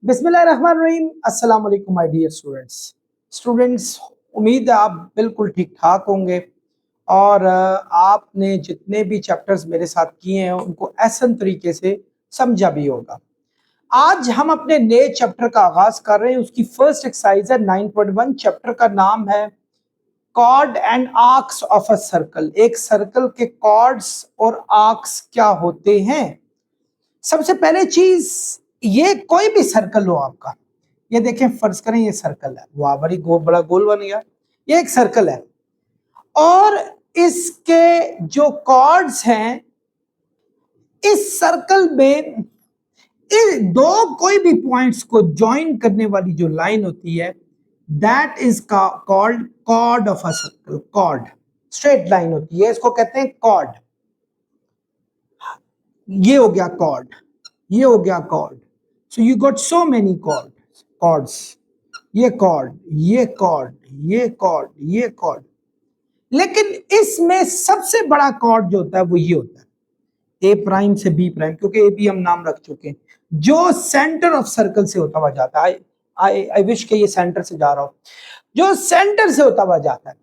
बिस्मिल्लाहिर्रहमानिर्रहीम। अस्सलाम वालेकुम माय डियर स्टूडेंट्स, उम्मीद है आप बिल्कुल ठीक ठाक होंगे और आपने जितने भी चैप्टर्स मेरे साथ किए हैं उनको एहसन तरीके से समझा भी होगा। आज हम अपने नए चैप्टर का आगाज कर रहे हैं। उसकी फर्स्ट एक्सरसाइज है 9.1। चैप्टर का नाम है chord and arcs of a circle. एक सर्कल के कॉर्ड्स और आर्क्स क्या होते हैं। सबसे पहले चीज, ये कोई भी सर्कल हो आपका, ये देखें, फर्ज करें ये सर्कल है, वाह बड़ा गोल बन गया। ये एक सर्कल है और इसके जो कॉर्ड्स हैं इस सर्कल में इस दो कोई भी पॉइंट्स को ज्वाइन करने वाली जो लाइन होती है that is called chord of a circle. Chord straight line होती है, इसको कहते हैं कॉर्ड। ये हो गया कॉर्ड, ये हो गया chord. So you got so many chords. ये कॉर्ड, ये कॉर्ड, ये कॉर्ड, ये कॉर्ड। लेकिन इसमें सबसे बड़ा कॉर्ड जो होता है वो ये होता है ए प्राइम से बी प्राइम, क्योंकि ए बी हम नाम रख चुके हैं, जो सेंटर ऑफ सर्कल से होता हुआ जाता है। आई विश के ये सेंटर से जा रहा हो, जो सेंटर से होता हुआ जाता है।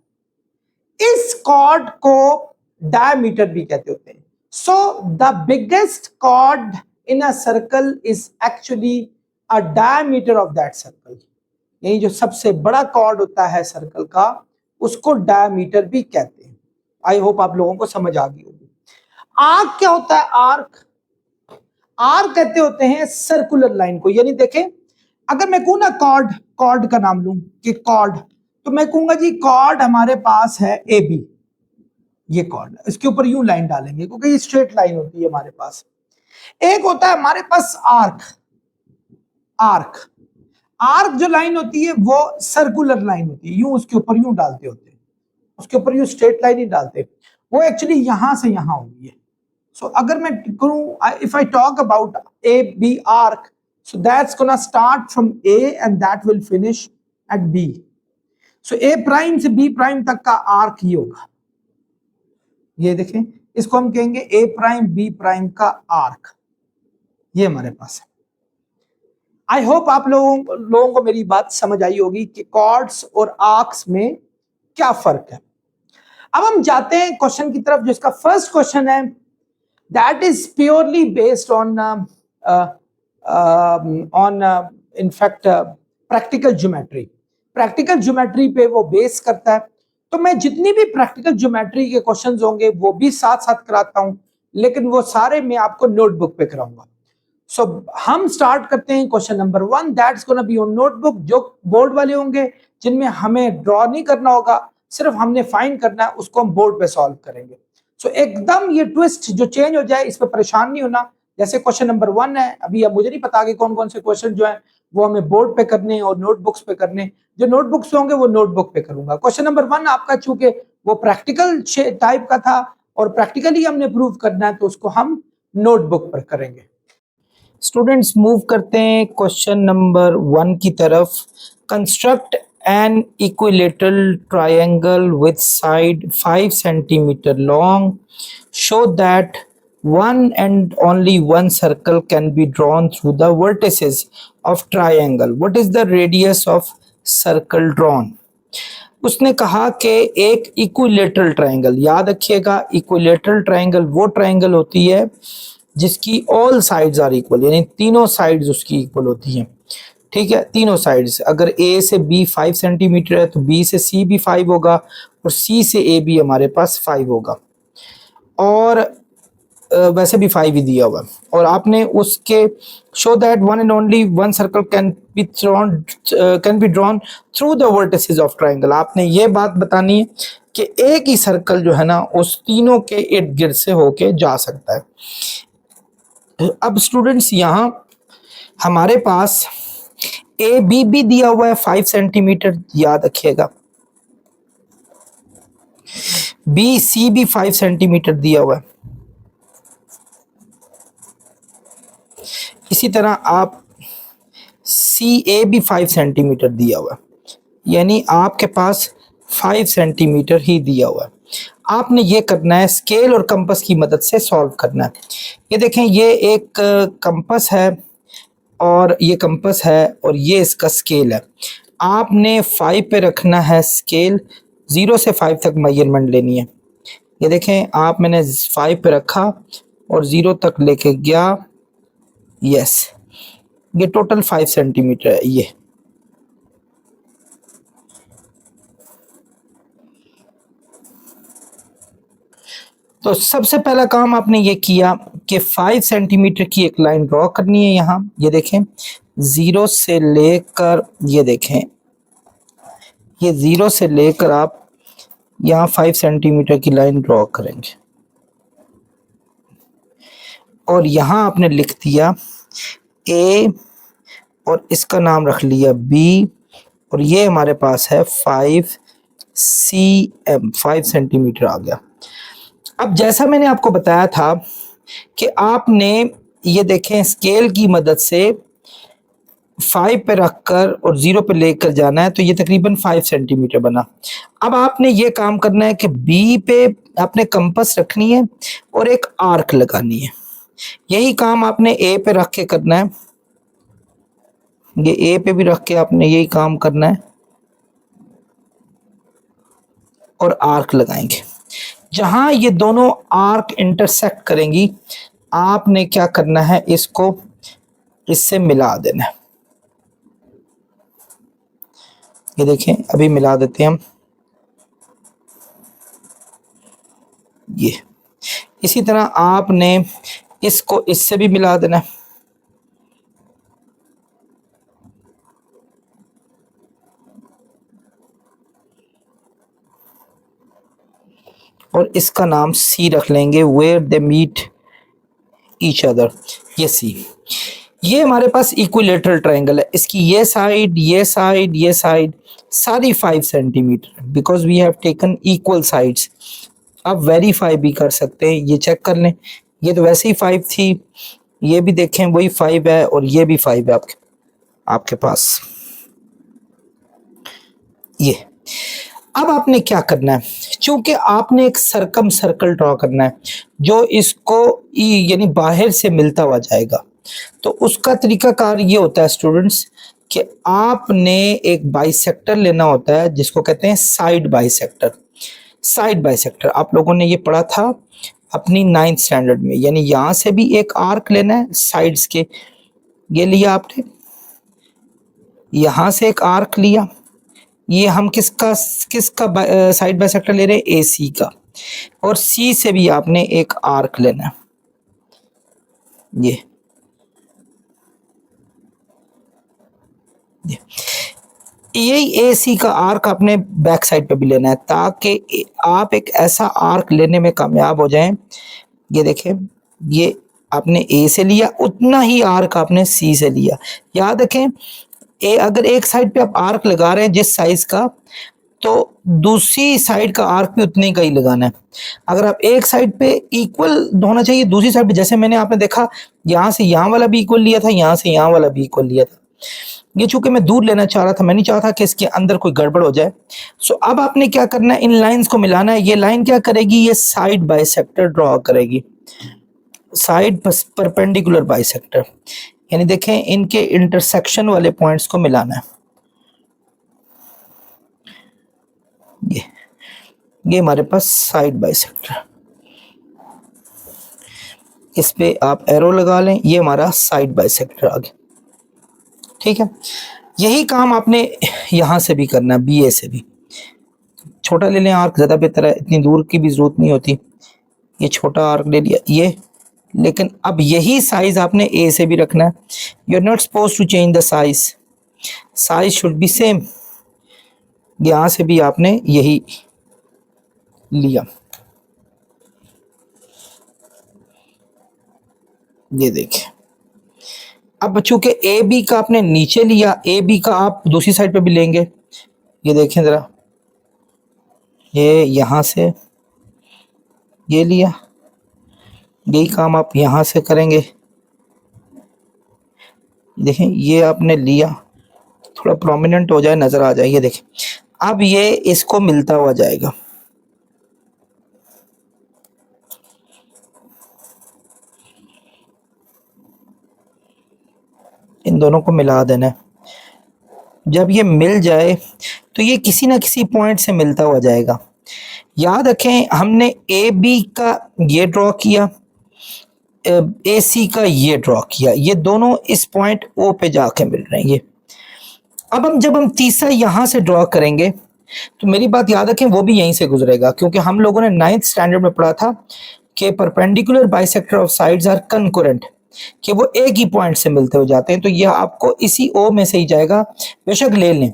इस कॉर्ड को डायमीटर भी कहते होते हैं। So the biggest chord in a circle is actually a diameter of that circle. यानी जो सबसे बड़ा कॉर्ड होता है सर्कल का उसको डायमीटर भी कहते हैं। आई होप आप लोगों को समझ आ गई होगी। आर्क क्या होता है? आर्क कहते होते हैं सर्कुलर लाइन को। यानी देखें, अगर मैं कहूं ना कॉर्ड का नाम लूं कि कॉर्ड, तो मैं कहूंगा जी कॉर्ड हमारे पास है ए बी। ये कॉर्ड, इसके ऊपर यूं लाइन डालेंगे क्योंकि ये स्ट्रेट लाइन होती है हमारे पास। एक होता है हमारे पास आर्क जो लाइन होती है वो सर्कुलर लाइन होती है, यूं उसके ऊपर यूं डालते होते हैं, उसके ऊपर यूं स्ट्रेट लाइन ही डालते, वो एक्चुअली यहां से यहां होगी है। सो अगर मैं करूं, if I talk about A B arc, so that's gonna start from A and that will finish at B. So A prime से बी प्राइम तक का आर्क ही होगा। ये देखें, इसको हम कहेंगे ए प्राइम बी प्राइम का आर्क। ये हमारे पास है। आई होप आप लोगों को मेरी बात समझ आई होगी कि कॉर्ड्स और आर्क्स में क्या फर्क है। अब हम जाते हैं क्वेश्चन की तरफ। जिसका फर्स्ट क्वेश्चन है that is purely based on in fact practical geometry. Practical geometry पे वो बेस करता है। तो मैं जितनी भी प्रैक्टिकल ज्योमेट्री के क्वेश्चंस होंगे वो भी साथ साथ कराता हूं, लेकिन वो सारे मैं आपको नोटबुक पे कराऊंगा। सो हम स्टार्ट करते हैं question number 1, that's gonna be on notebook. जो बोर्ड वाले होंगे जिनमें हमें ड्रॉ नहीं करना होगा, सिर्फ हमने फाइंड करना है, उसको हम बोर्ड पे सॉल्व करेंगे। सो एकदम ये ट्विस्ट जो चेंज हो जाए इस पर परेशान नहीं होना। जैसे क्वेश्चन नंबर 1 है, अभी अब मुझे नहीं पता कि कौन कौन से क्वेश्चन जो है वो हमें बोर्ड पे करने और नोटबुक्स पे करने। जो नोटबुक्स पे होंगे वो नोटबुक पे करूंगा। क्वेश्चन नंबर 1 आपका चूंकि वो प्रैक्टिकल टाइप का था और प्रैक्टिकली हमने प्रूव करना है, तो उसको हम नोटबुक पर करेंगे। स्टूडेंट्स मूव करते हैं क्वेश्चन नंबर 1 की तरफ। Construct N equilateral triangle with side 5 centimetre long. Show that one and only one circle can be drawn through the vertices of triangle. What is the radius of circle drawn? उसने कहा कि एक equilateral triangle, याद रखिएगा equilateral triangle वो triangle होती है जिसकी ऑल साइड्स आर इक्वल, यानी तीनों साइड्स उसकी इक्वल होती हैं। ठीक है, तीनों साइड्स। अगर ए से बी 5 सेंटीमीटर है तो बी से सी भी 5 होगा और सी से ए भी हमारे पास 5 होगा, और वैसे भी 5 ही दिया हुआ। और आपने उसके show that one and only one circle can be drawn through the vertices of triangle. आपने ये बात बतानी है कि एक ही सर्कल जो है ना उस तीनों के इर्द गिर्द से होके जा सकता है। अब स्टूडेंट्स यहाँ हमारे पास ए बी भी दिया हुआ है 5 सेंटीमीटर, याद रखिएगा। बी सी भी 5 सेंटीमीटर दिया हुआ है। इसी तरह आप सी ए भी 5 सेंटीमीटर दिया हुआ है, यानी आपके पास 5 सेंटीमीटर ही दिया हुआ है। आपने ये करना है स्केल और कंपास की मदद से सॉल्व करना है। ये देखें, ये एक कंपास है, और ये कंपास है और ये इसका स्केल है। आपने 5 पे रखना है स्केल, 0 से 5 तक मेजरमेंट लेनी है। ये देखें आप, मैंने 5 पे रखा और 0 तक लेके गया। यस, ये टोटल 5 सेंटीमीटर है ये। तो सबसे पहला काम आपने ये किया कि 5 सेंटीमीटर की एक लाइन ड्रॉ करनी है यहाँ। ये देखें 0 से लेकर, ये देखें ये 0 से लेकर आप यहाँ 5 सेंटीमीटर की लाइन ड्रॉ करेंगे और यहाँ आपने लिख दिया ए और इसका नाम रख लिया बी और ये हमारे पास है 5 cm, 5 सेंटीमीटर आ गया। अब जैसा मैंने आपको बताया था कि आपने ये देखें स्केल की मदद से 5 पे रखकर और 0 पे लेकर जाना है, तो ये तकरीबन 5 सेंटीमीटर बना। अब आपने ये काम करना है कि बी पे आपने कंपास रखनी है और एक आर्क लगानी है। यही काम आपने ए पे रख के करना है। ये ए पे भी रख के आपने यही काम करना है और आर्क लगाएंगे। जहां ये दोनों आर्क इंटरसेक्ट करेंगी, आपने क्या करना है, इसको इससे मिला देना है। ये देखें अभी मिला देते हैं हम। ये इसी तरह आपने इसको इससे भी मिला देना है। और इसका नाम सी रख लेंगे, where they meet each other. ये सी, ये हमारे पास इक्विलेटरल ट्रायंगल है। इसकी ये साइड, ये साइड, ये साइड सारी 5 centimetre, because we have taken equal sides. आप वेरीफाई भी कर सकते हैं, ये चेक कर लें। ये तो वैसे ही 5 थी, ये भी देखें वही 5 है और ये भी 5 है आपके पास। ये अब आपने क्या करना है, चूंकि आपने एक सरकम सर्कल ड्रॉ करना है जो इसको यानी बाहर से मिलता हुआ जाएगा, तो उसका तरीकाकार ये होता है स्टूडेंट्स कि आपने एक बाइसेक्टर लेना होता है जिसको कहते हैं साइड बाइसेक्टर। साइड बाइसेक्टर आप लोगों ने ये पढ़ा था अपनी 9th स्टैंडर्ड में, यानी यहां से भी एक आर्क लेना है साइड्स के। ये लिया आपने, यहां से एक आर्क लिया। ये हम किसका साइड बाइसेक्टर ले रहे हैं, AC का। और C से भी आपने एक आर्क लेना है। ये यही AC का आर्क आपने बैक साइड पे भी लेना है ताकि आप एक ऐसा आर्क लेने में कामयाब हो जाएं। ये देखें, ये आपने A से लिया, उतना ही आर्क आपने C से लिया। याद रखें, अगर एक साइड पे आप आर्क लगा रहे हैं जिस साइज का, तो दूसरी साइड का आर्क भी उतने का ही लगाना है। अगर आप एक साइड पे इक्वल होना चाहिए, दूसरी साइड पे जैसे मैंने आपने देखा यहाँ से यहाँ वाला भी इक्वल लिया था, यहाँ से यहाँ वाला भी इक्वल लिया था। ये चूंकि मैं दूर लेना चाह रहा था, मैं नहीं चाहता कि इसके अंदर कोई गड़बड़ हो जाए। सो अब आपने क्या करना है, इन लाइंस को मिलाना है। ये लाइन क्या करेगी, ये साइड बाइसेक्टर ड्रॉ करेगी, साइड परपेंडिकुलर बाइसेक्टर। यानी देखें इनके इंटरसेक्शन वाले पॉइंट्स को मिलाना है। ये हमारे पास साइड बाइसेक्टर, इस पे आप एरो लगा लें, ये हमारा साइड बाइसेक्टर आ गया। ठीक है, यही काम आपने यहां से भी करना है, BA से भी। छोटा ले लें आर्क, ज़्यादा बेहतर है, इतनी दूर की भी ज़रूरत नहीं होती। ये छोटा आर्क ले लिया ये, लेकिन अब यही साइज आपने A से भी रखना है। You are not suppose to change the size, size should be same. यहाँ से भी आपने यही लिया। ये देखिए, अब चूंकि AB का आपने नीचे लिया, AB का आप दूसरी साइड पे भी लेंगे। ये देखें ज़रा, ये यहाँ से ये लिया, यही काम आप यहाँ से करेंगे। देखें ये आपने लिया, थोड़ा प्रोमिनेंट हो जाए, नज़र आ जाए। ये देखें, अब ये इसको मिलता हुआ जाएगा। इन दोनों को मिला देना है। जब ये मिल जाए तो ये किसी ना किसी पॉइंट से मिलता हुआ जाएगा। याद रखें हमने ए बी का ये ड्रॉ किया, ए सी का ये ड्रॉ किया, ये दोनों इस पॉइंट ओ पे जाके मिल रहे हैं ये। अब जब हम तीसरा यहां से ड्रॉ करेंगे तो मेरी बात याद रखें वो भी यहीं से गुजरेगा, क्योंकि हम लोगों ने 9th स्टैंडर्ड में पढ़ा था कि perpendicular bisector of sides are concurrent, कि वो एक ही पॉइंट से मिलते हो जाते हैं। तो ये आपको इसी ओ में से ही जाएगा, बेशक ले लें,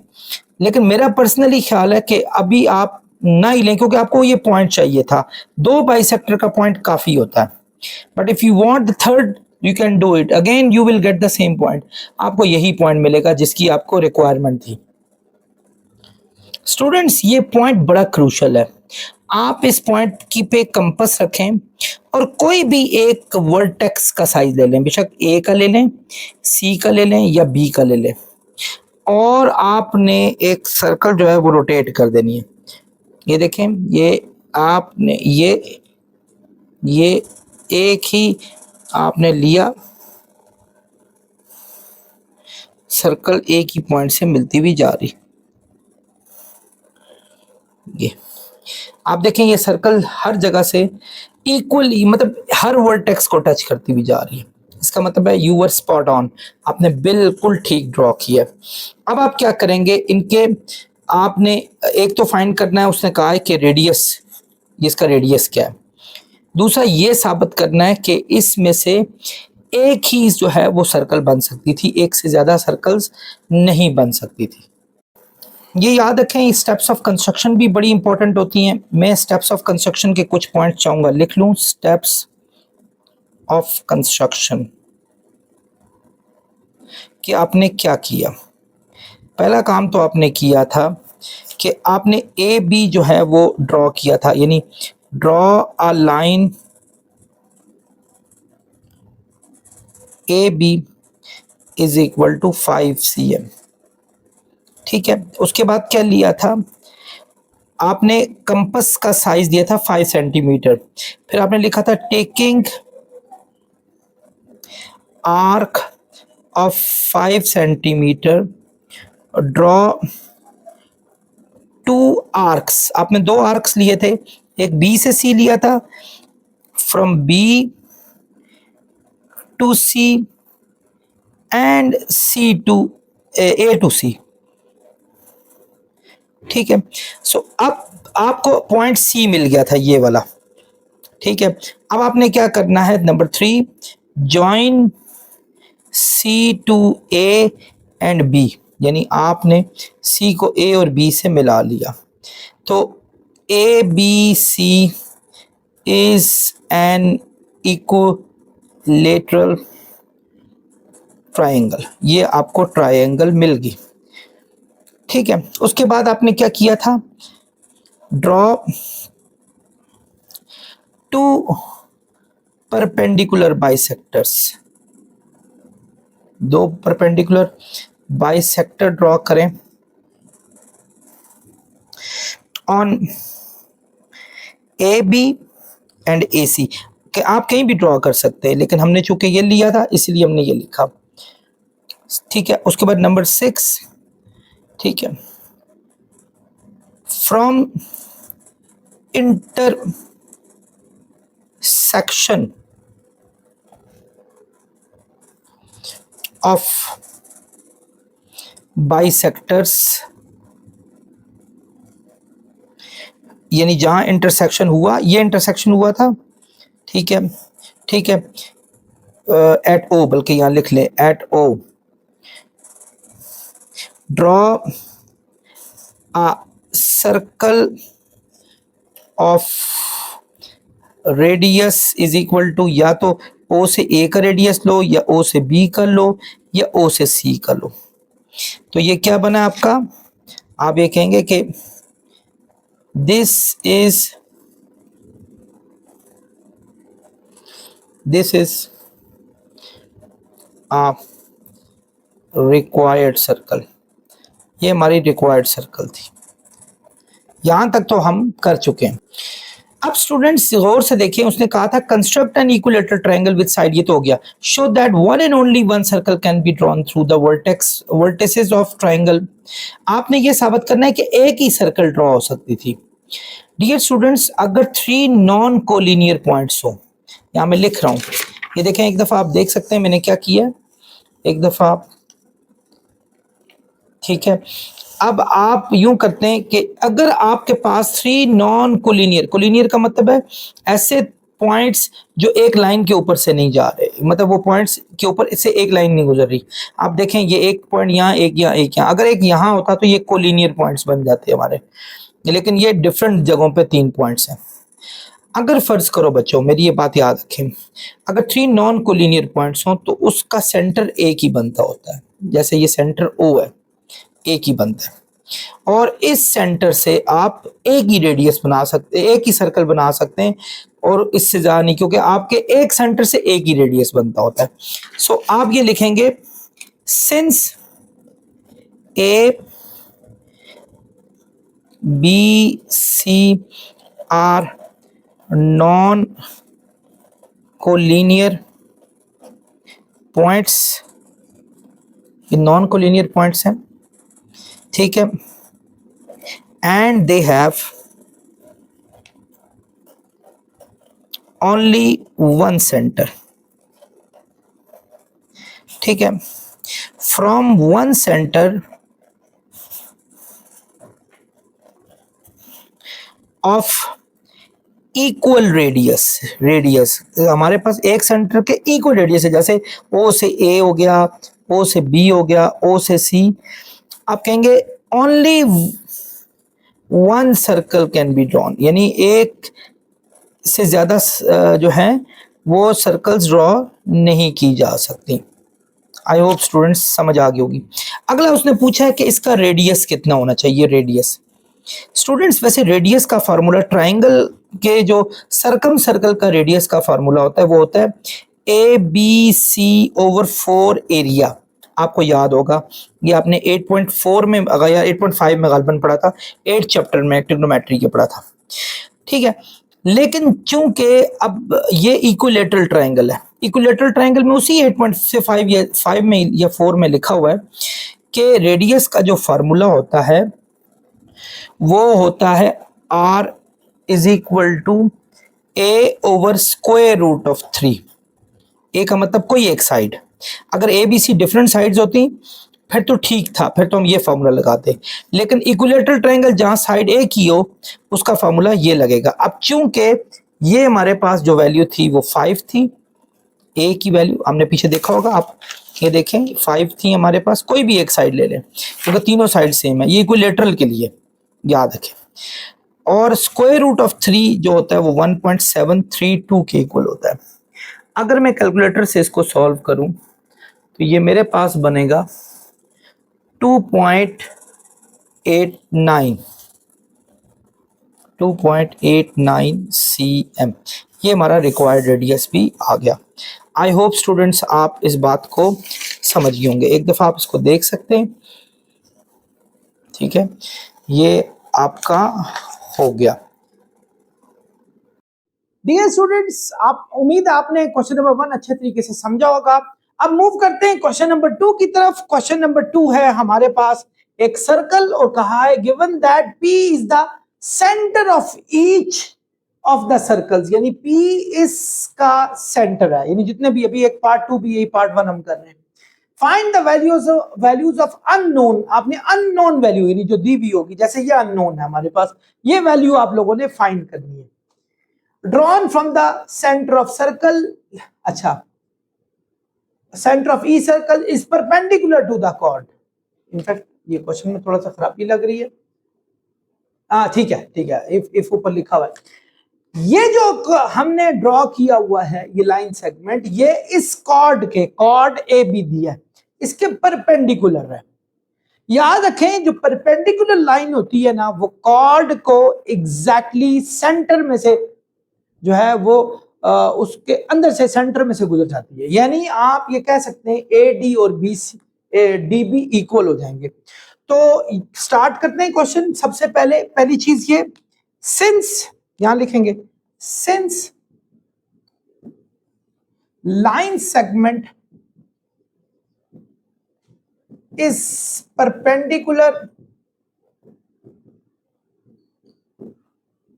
लेकिन मेरा पर्सनली ख्याल है कि अभी आप ना ही लें, क्योंकि आपको ये पॉइंट चाहिए था। 2 बाइसेक्टर का पॉइंट काफी होता है, but if you want the third you can do it, again you will get the same point. आपको यही पॉइंट मिलेगा जिसकी आपको रिक्वायरमेंट थी। स्टूडेंट्स ये पॉइंट बड़ा क्रूशल है, आप इस पॉइंट की पे कंपास रखें और कोई भी एक वर्टेक्स का साइज ले लें, बेशक ए का ले लें, सी का ले लें या बी का ले लें, और आपने एक सर्कल जो है वो रोटेट कर देनी है। ये देखें, ये आपने ये एक ही आपने लिया, सर्कल एक ही पॉइंट से मिलती हुई जा रही। ये आप देखें ये सर्कल हर जगह से इक्वली, मतलब हर वर्टेक्स को टच करती हुई जा रही है। इसका मतलब है यू वर स्पॉट ऑन, आपने बिल्कुल ठीक ड्रॉ किया। अब आप क्या करेंगे, इनके आपने एक तो फाइंड करना है, उसने कहा है कि रेडियस, इसका रेडियस क्या है। दूसरा ये साबित करना है कि इसमें से एक ही जो है वो सर्कल बन सकती थी, एक से ज्यादा सर्कल्स नहीं बन सकती थी। ये याद रखें, स्टेप्स ऑफ कंस्ट्रक्शन भी बड़ी इंपॉर्टेंट होती हैं। मैं स्टेप्स ऑफ कंस्ट्रक्शन के कुछ पॉइंट चाहूंगा लिख लूं। स्टेप्स ऑफ कंस्ट्रक्शन कि आपने क्या किया। पहला काम तो आपने किया था कि आपने ए बी जो है वो ड्रॉ किया था, यानी draw a line A B is equal to 5 cm। ठीक है, उसके बाद क्या लिया था, आपने कंपास का साइज दिया था 5 सेंटीमीटर। फिर आपने लिखा था taking arc of 5 centimetre draw 2 arcs. आपने 2 आर्क्स लिए थे, एक बी से सी लिया था, from B to C and C to A to C. ठीक है, सो अब आपको पॉइंट सी मिल गया था ये वाला। ठीक है, अब आपने क्या करना है, number 3, join C to A and B, यानी आपने सी को ए और बी से मिला लिया। तो A B C is an equilateral triangle, ये आपको ट्रायंगल मिल गई। ठीक है, उसके बाद आपने क्या किया था, draw 2 perpendicular bisectors, 2 perpendicular bisector draw करें ऑन ए बी एंड ए सी। कि आप कहीं भी ड्रॉ कर सकते हैं, लेकिन हमने चूंकि ये लिया था इसलिए हमने ये लिखा। ठीक है, उसके बाद नंबर 6, ठीक है, फ्रॉम इंटरसेक्शन ऑफ बाइसेक्टर्स, यानी जहां इंटरसेक्शन हुआ, ये इंटरसेक्शन हुआ था। ठीक है, ठीक है, एट ओ, बल्कि यहां लिख ले at O, draw a circle of radius is equal to, या तो ओ से ए का रेडियस लो, या ओ से बी का लो, या ओ से सी का लो। तो ये क्या बना आपका, आप ये कहेंगे कि this is a required circle, ये हमारी रिक्वायर्ड सर्कल थी। यहां तक तो हम कर चुके हैं। अब स्टूडेंट्स गौर से देखिए, उसने कहा था construct N equilateral triangle with side, ये तो हो गया। Show that one and only one circle can be drawn through the vertices of triangle. आपने ये साबित करना है कि एक ही सर्कल ड्रॉ हो सकती थी। डियर स्टूडेंट्स, अगर 3 नॉन कोलिनियर पॉइंट्स हो, यहां मैं लिख रहा हूं, ये देखें, एक दफा आप देख सकते हैं मैंने क्या किया, एक दफा आप, ठीक है। अब आप यूं करते हैं कि अगर आपके पास 3 नॉन कोलिनियर, कोलिनियर का मतलब है ऐसे पॉइंट्स जो एक लाइन के ऊपर से नहीं जा रहे, मतलब वो पॉइंट्स के ऊपर इससे एक लाइन नहीं गुजर रही। आप देखें, ये एक पॉइंट यहाँ, एक यहाँ, एक यहाँ, अगर एक यहाँ होता तो ये कोलिनियर पॉइंट्स बन जाते हमारे, लेकिन ये डिफरेंट जगहों पे 3 पॉइंट्स हैं। अगर फर्ज करो बच्चों, मेरी ये बात याद रखें, अगर 3 नॉन कोलिनियर पॉइंट्स हों तो उसका सेंटर एक ही बनता होता है। जैसे ये सेंटर O है, एक ही बनता है, और इस सेंटर से आप एक ही रेडियस बना सकते हैं, एक ही सर्कल बना सकते हैं, और इससे ज्यादा नहीं, क्योंकि आपके एक सेंटर से एक ही रेडियस बनता होता है। सो आप ये लिखेंगे, since A B C are non collinear points, ये नॉन कोलिनियर पॉइंट्स हैं, ठीक है, and they have only one centre, ठीक है, from one centre of equal radius, radius हमारे पास एक सेंटर के इक्वल रेडियस है, जैसे O से A हो गया, O से B हो गया, O से C। आप कहेंगे only one circle can be drawn, यानी एक से ज्यादा जो है वो सर्कल्स ड्रॉ नहीं की जा सकती। आई होप स्टूडेंट्स समझ आ गई होगी। अगला उसने पूछा है कि इसका रेडियस कितना होना चाहिए। रेडियस स्टूडेंट्स, वैसे रेडियस का फार्मूला, ट्राइंगल के जो सर्कल का रेडियस का फार्मूला होता है वो होता है ABC/4 एरिया। आपको याद होगा, ये आपने 8.4 में या 8.5 में गालबन पढ़ा था, 8 चैप्टर में ट्रिग्नोमेट्री के पढ़ा था, ठीक है। लेकिन चूंकि अब ये इक्विलेटरल ट्रायंगल है, इक्विलेटरल ट्रायंगल में उसी 8.5 या 5 में या 4 में लिखा हुआ है कि रेडियस का जो फार्मूला होता है वो होता है R is equal to A/√3। A का मतलब कोई एक साइड, अगर ABC डिफरेंट साइड्स होती फिर तो ठीक था, फिर तो हम ये फार्मूला लगाते, लेकिन इक्विलेटरल ट्रायंगल जहां साइड एक ही हो उसका फार्मूला ये लगेगा। अब चूंकि ये हमारे पास जो वैल्यू थी वो 5 थी, ए की वैल्यू हमने पीछे देखा होगा, आप ये देखें 5 थी हमारे पास, कोई भी एक साइड ले लें क्योंकि तीनों साइड सेम है, ये इक्विलेटरल के लिए याद रखें। और √3 जो होता है वो 1.732 के इक्वल होता है। अगर मैं कैलकुलेटर से इसको सॉल्व करूं तो ये मेरे पास बनेगा 2.89 cm। ये हमारा रिक्वायर्ड रेडियस भी आ गया। आई होप स्टूडेंट्स आप इस बात को समझ गए होंगे। एक दफा आप इसको देख सकते हैं, ठीक है, ये आपका हो गया। डियर स्टूडेंट्स, आप उम्मीद है आपने क्वेश्चन नंबर 1 अच्छे तरीके से समझा होगा। अब मूव करते हैं क्वेश्चन नंबर 2 की तरफ। क्वेश्चन नंबर 2 है हमारे पास एक सर्कल और कहा है given that P is the centre of each of the circles, यानी P इसका सेंटर है, यानी जितने भी, अभी एक पार्ट 2 भी, यही पार्ट 1 हम कर रहे हैं। Find the values of unknown. आपने अननोन वैल्यू यानी जो दी भी होगी, जैसे ये अननोन है हमारे पास, ये वैल्यू आप लोगों ने फाइंड करनी है। drawn from the center of circle, अच्छा, center of each circle is perpendicular to the chord। In fact ये क्वेश्चन में थोड़ा सा खराबी लग रही है, ठीक है, ठीक है, इफ ऊपर लिखा हुआ है, ये जो हमने ड्रॉ किया हुआ है ये लाइन सेगमेंट, ये इस कॉर्ड के, कॉर्ड ए बी दिया है, इसके परपेंडिकुलर है। याद रखें जो परपेंडिकुलर लाइन होती है ना, वो कॉर्ड को एग्जैक्टली सेंटर में से जो है वो उसके अंदर से, सेंटर में से गुजर जाती है, यानी आप ये कह सकते हैं AD और DB इक्वल हो जाएंगे। तो स्टार्ट करते हैं क्वेश्चन। सबसे पहले पहली चीज ये, सिंस, यहां लिखेंगे since line segment is perpendicular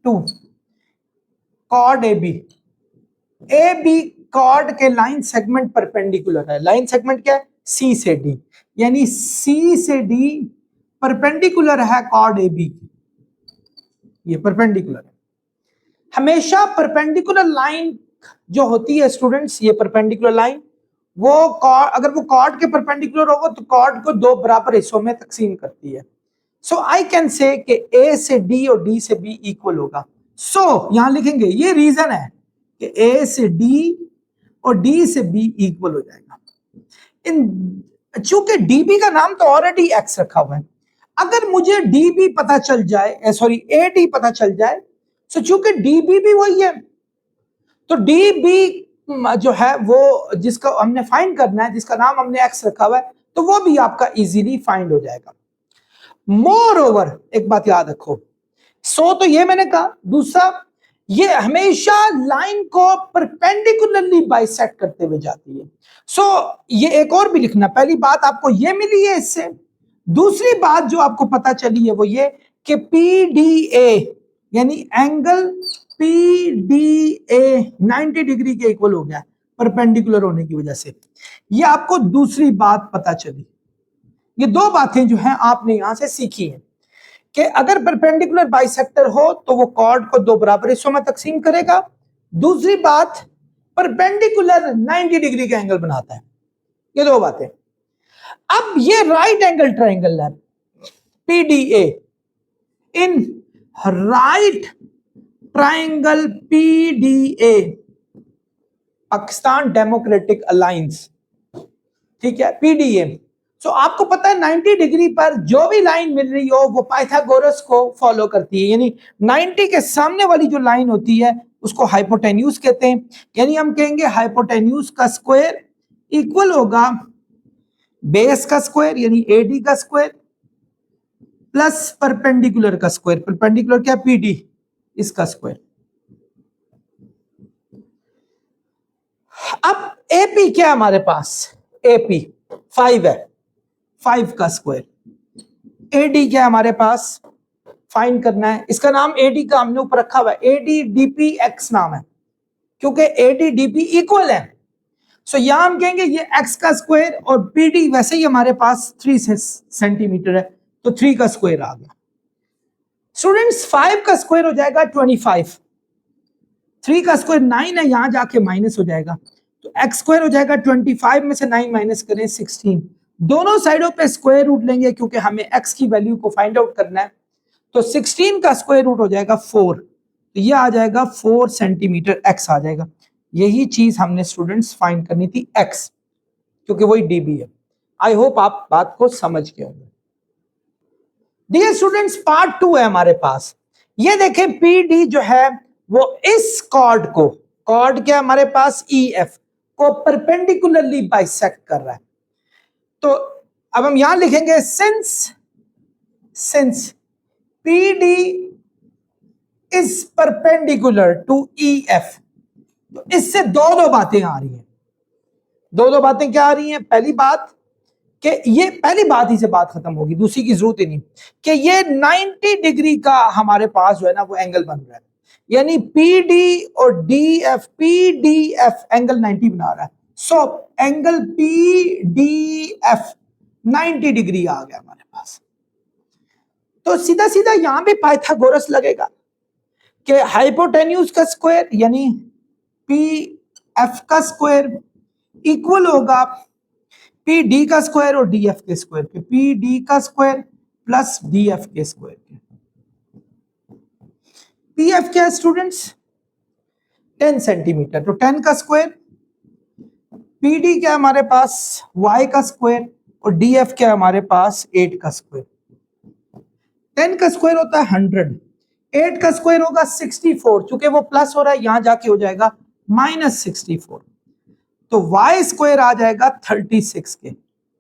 to chord A B chord के लाइन सेगमेंट परपेंडिकुलर है। लाइन सेगमेंट क्या है? सी से डी, यानी सी से डी परपेंडिकुलर है कॉर्ड ए बी, ये परपेंडिकुलर है। हमेशा परपेंडिकुलर लाइन जो होती है स्टूडेंट्स, ये परपेंडिकुलर लाइन वो अगर वो कॉर्ड के परपेंडिकुलर होगा तो कॉर्ड को दो बराबर हिस्सों में तकसीम करती है। सो आई कैन से कि ए से डी और डी से बी इक्वल होगा। सो यहां लिखेंगे, ये रीजन है कि ए से डी और डी से बी इक्वल हो जाएगा। चूंकि डीबी का नाम तो ऑलरेडी एक्स रखा हुआ है, अगर मुझे डीबी पता चल जाए, सॉरी ए डी पता चल जाए, तो चूंकि डीबी भी वही है तो डीबी जो है वो जिसका हमने फाइंड करना है, जिसका नाम हमने एक्स रखा हुआ है, तो वो भी आपका इजीली फाइंड हो जाएगा। मोर ओवर एक बात याद रखो, सो तो ये मैंने कहा, दूसरा ये हमेशा लाइन को परपेंडिकुलरली बाइसेक्ट करते हुए जाती है। सो ये एक और भी लिखना, पहली बात आपको ये मिली है इससे, दूसरी बात जो आपको पता चली है वो ये कि PDA यानी एंगल PDA 90 डिग्री के इक्वल हो गया परपेंडिकुलर होने की वजह से। ये आपको दूसरी बात पता चली। ये दो बातें जो हैं आपने यहां से सीखी हैं कि अगर परपेंडिकुलर बाइसेक्टर हो तो वो कॉर्ड को दो बराबर हिस्सों में तकसीम करेगा, दूसरी बात परपेंडिकुलर 90 डिग्री का एंगल बनाता है। ये दो बातें। अब ये राइट एंगल ट्रायंगल है PDA, in right triangle PDA Pakistan democratic alliance, ठीक है, PDA। सो आपको पता है 90 डिग्री पर जो भी लाइन मिल रही हो वो पाइथागोरस को फॉलो करती है, यानी 90 के सामने वाली जो लाइन होती है उसको हाइपोटेन्यूज कहते हैं। यानी हम कहेंगे हाइपोटेन्यूज का स्क्वायर इक्वल होगा बेस का स्क्वायर यानी AD का स्क्वायर प्लस परपेंडिकुलर का स्क्वायर, परपेंडिकुलर क्या PD, इसका स्क्वायर। अब AP क्या है हमारे पास? AP 5 है, 5 का स्क्वायर। AD क्या है हमारे पास? फाइंड करना है, इसका नाम AD का हमने ऊपर रखा हुआ है, ADDPX नाम है, क्योंकि ADDP इक्वल है। सो यहां हम कहेंगे ये x का स्क्वायर और PD वैसे ही हमारे पास 3 सेंटीमीटर है तो 3 का स्क्वायर आ गया। स्टूडेंट्स 5 का स्क्वायर हो जाएगा 25, 3 का स्क्वायर 9 है, यहां जाके माइनस हो जाएगा तो x स्क्वायर हो जाएगा 25 में से 9 माइनस करें 16। दोनों साइडों पे स्क्वायर रूट लेंगे क्योंकि हमें x की वैल्यू को फाइंड आउट करना है। तो 16 का स्क्वायर रूट हो जाएगा 4, तो ये आ जाएगा 4 सेंटीमीटर x आ जाएगा। यही चीज हमने स्टूडेंट्स फाइंड करनी थी x, क्योंकि वही dB है। आई होप आप बात को समझ गए होंगे। डियर स्टूडेंट्स पार्ट 2 है हमारे पास। ये देखें PD जो है वो इस कॉर्ड को, कॉर्ड क्या हमारे पास EF को परपेंडिकुलरली बाइसेक्ट कर रहा है। तो अब हम यहां लिखेंगे since PD is perpendicular to EF, तो इससे दो बातें आ रही हैं। दो बातें क्या आ रही हैं? पहली बात कि ये पहली बात ही से बात खत्म होगी, दूसरी की जरूरत ही नहीं, कि ये 90 डिग्री का हमारे पास जो है ना वो एंगल बन रहा है, यानी PD और DF, PDF एंगल 90 बना रहा है। सो एंगल PDF 90 डिग्री आ गया हमारे पास। तो सीधा सीधा यहां भी पाइथागोरस लगेगा कि हाइपोटेन्यूज का स्क्वायर यानी PF का स्क्वायर इक्वल होगा PD का स्क्वायर और DF के स्क्वायर के, PD का स्क्वायर प्लस DF के स्क्वायर के। PF क्या है स्टूडेंट्स? 10 सेंटीमीटर, तो 10 का स्क्वायर। PD क्या है हमारे पास? Y का स्क्वायर और DF क्या है हमारे पास? 8 का स्क्वायर। 10 का स्क्वायर होता है 100, 8 का स्क्वायर होगा 64, चूंकि वो प्लस हो रहा है यहां जाके हो जाएगा -64, तो y स्क्वायर आ जाएगा 36 के।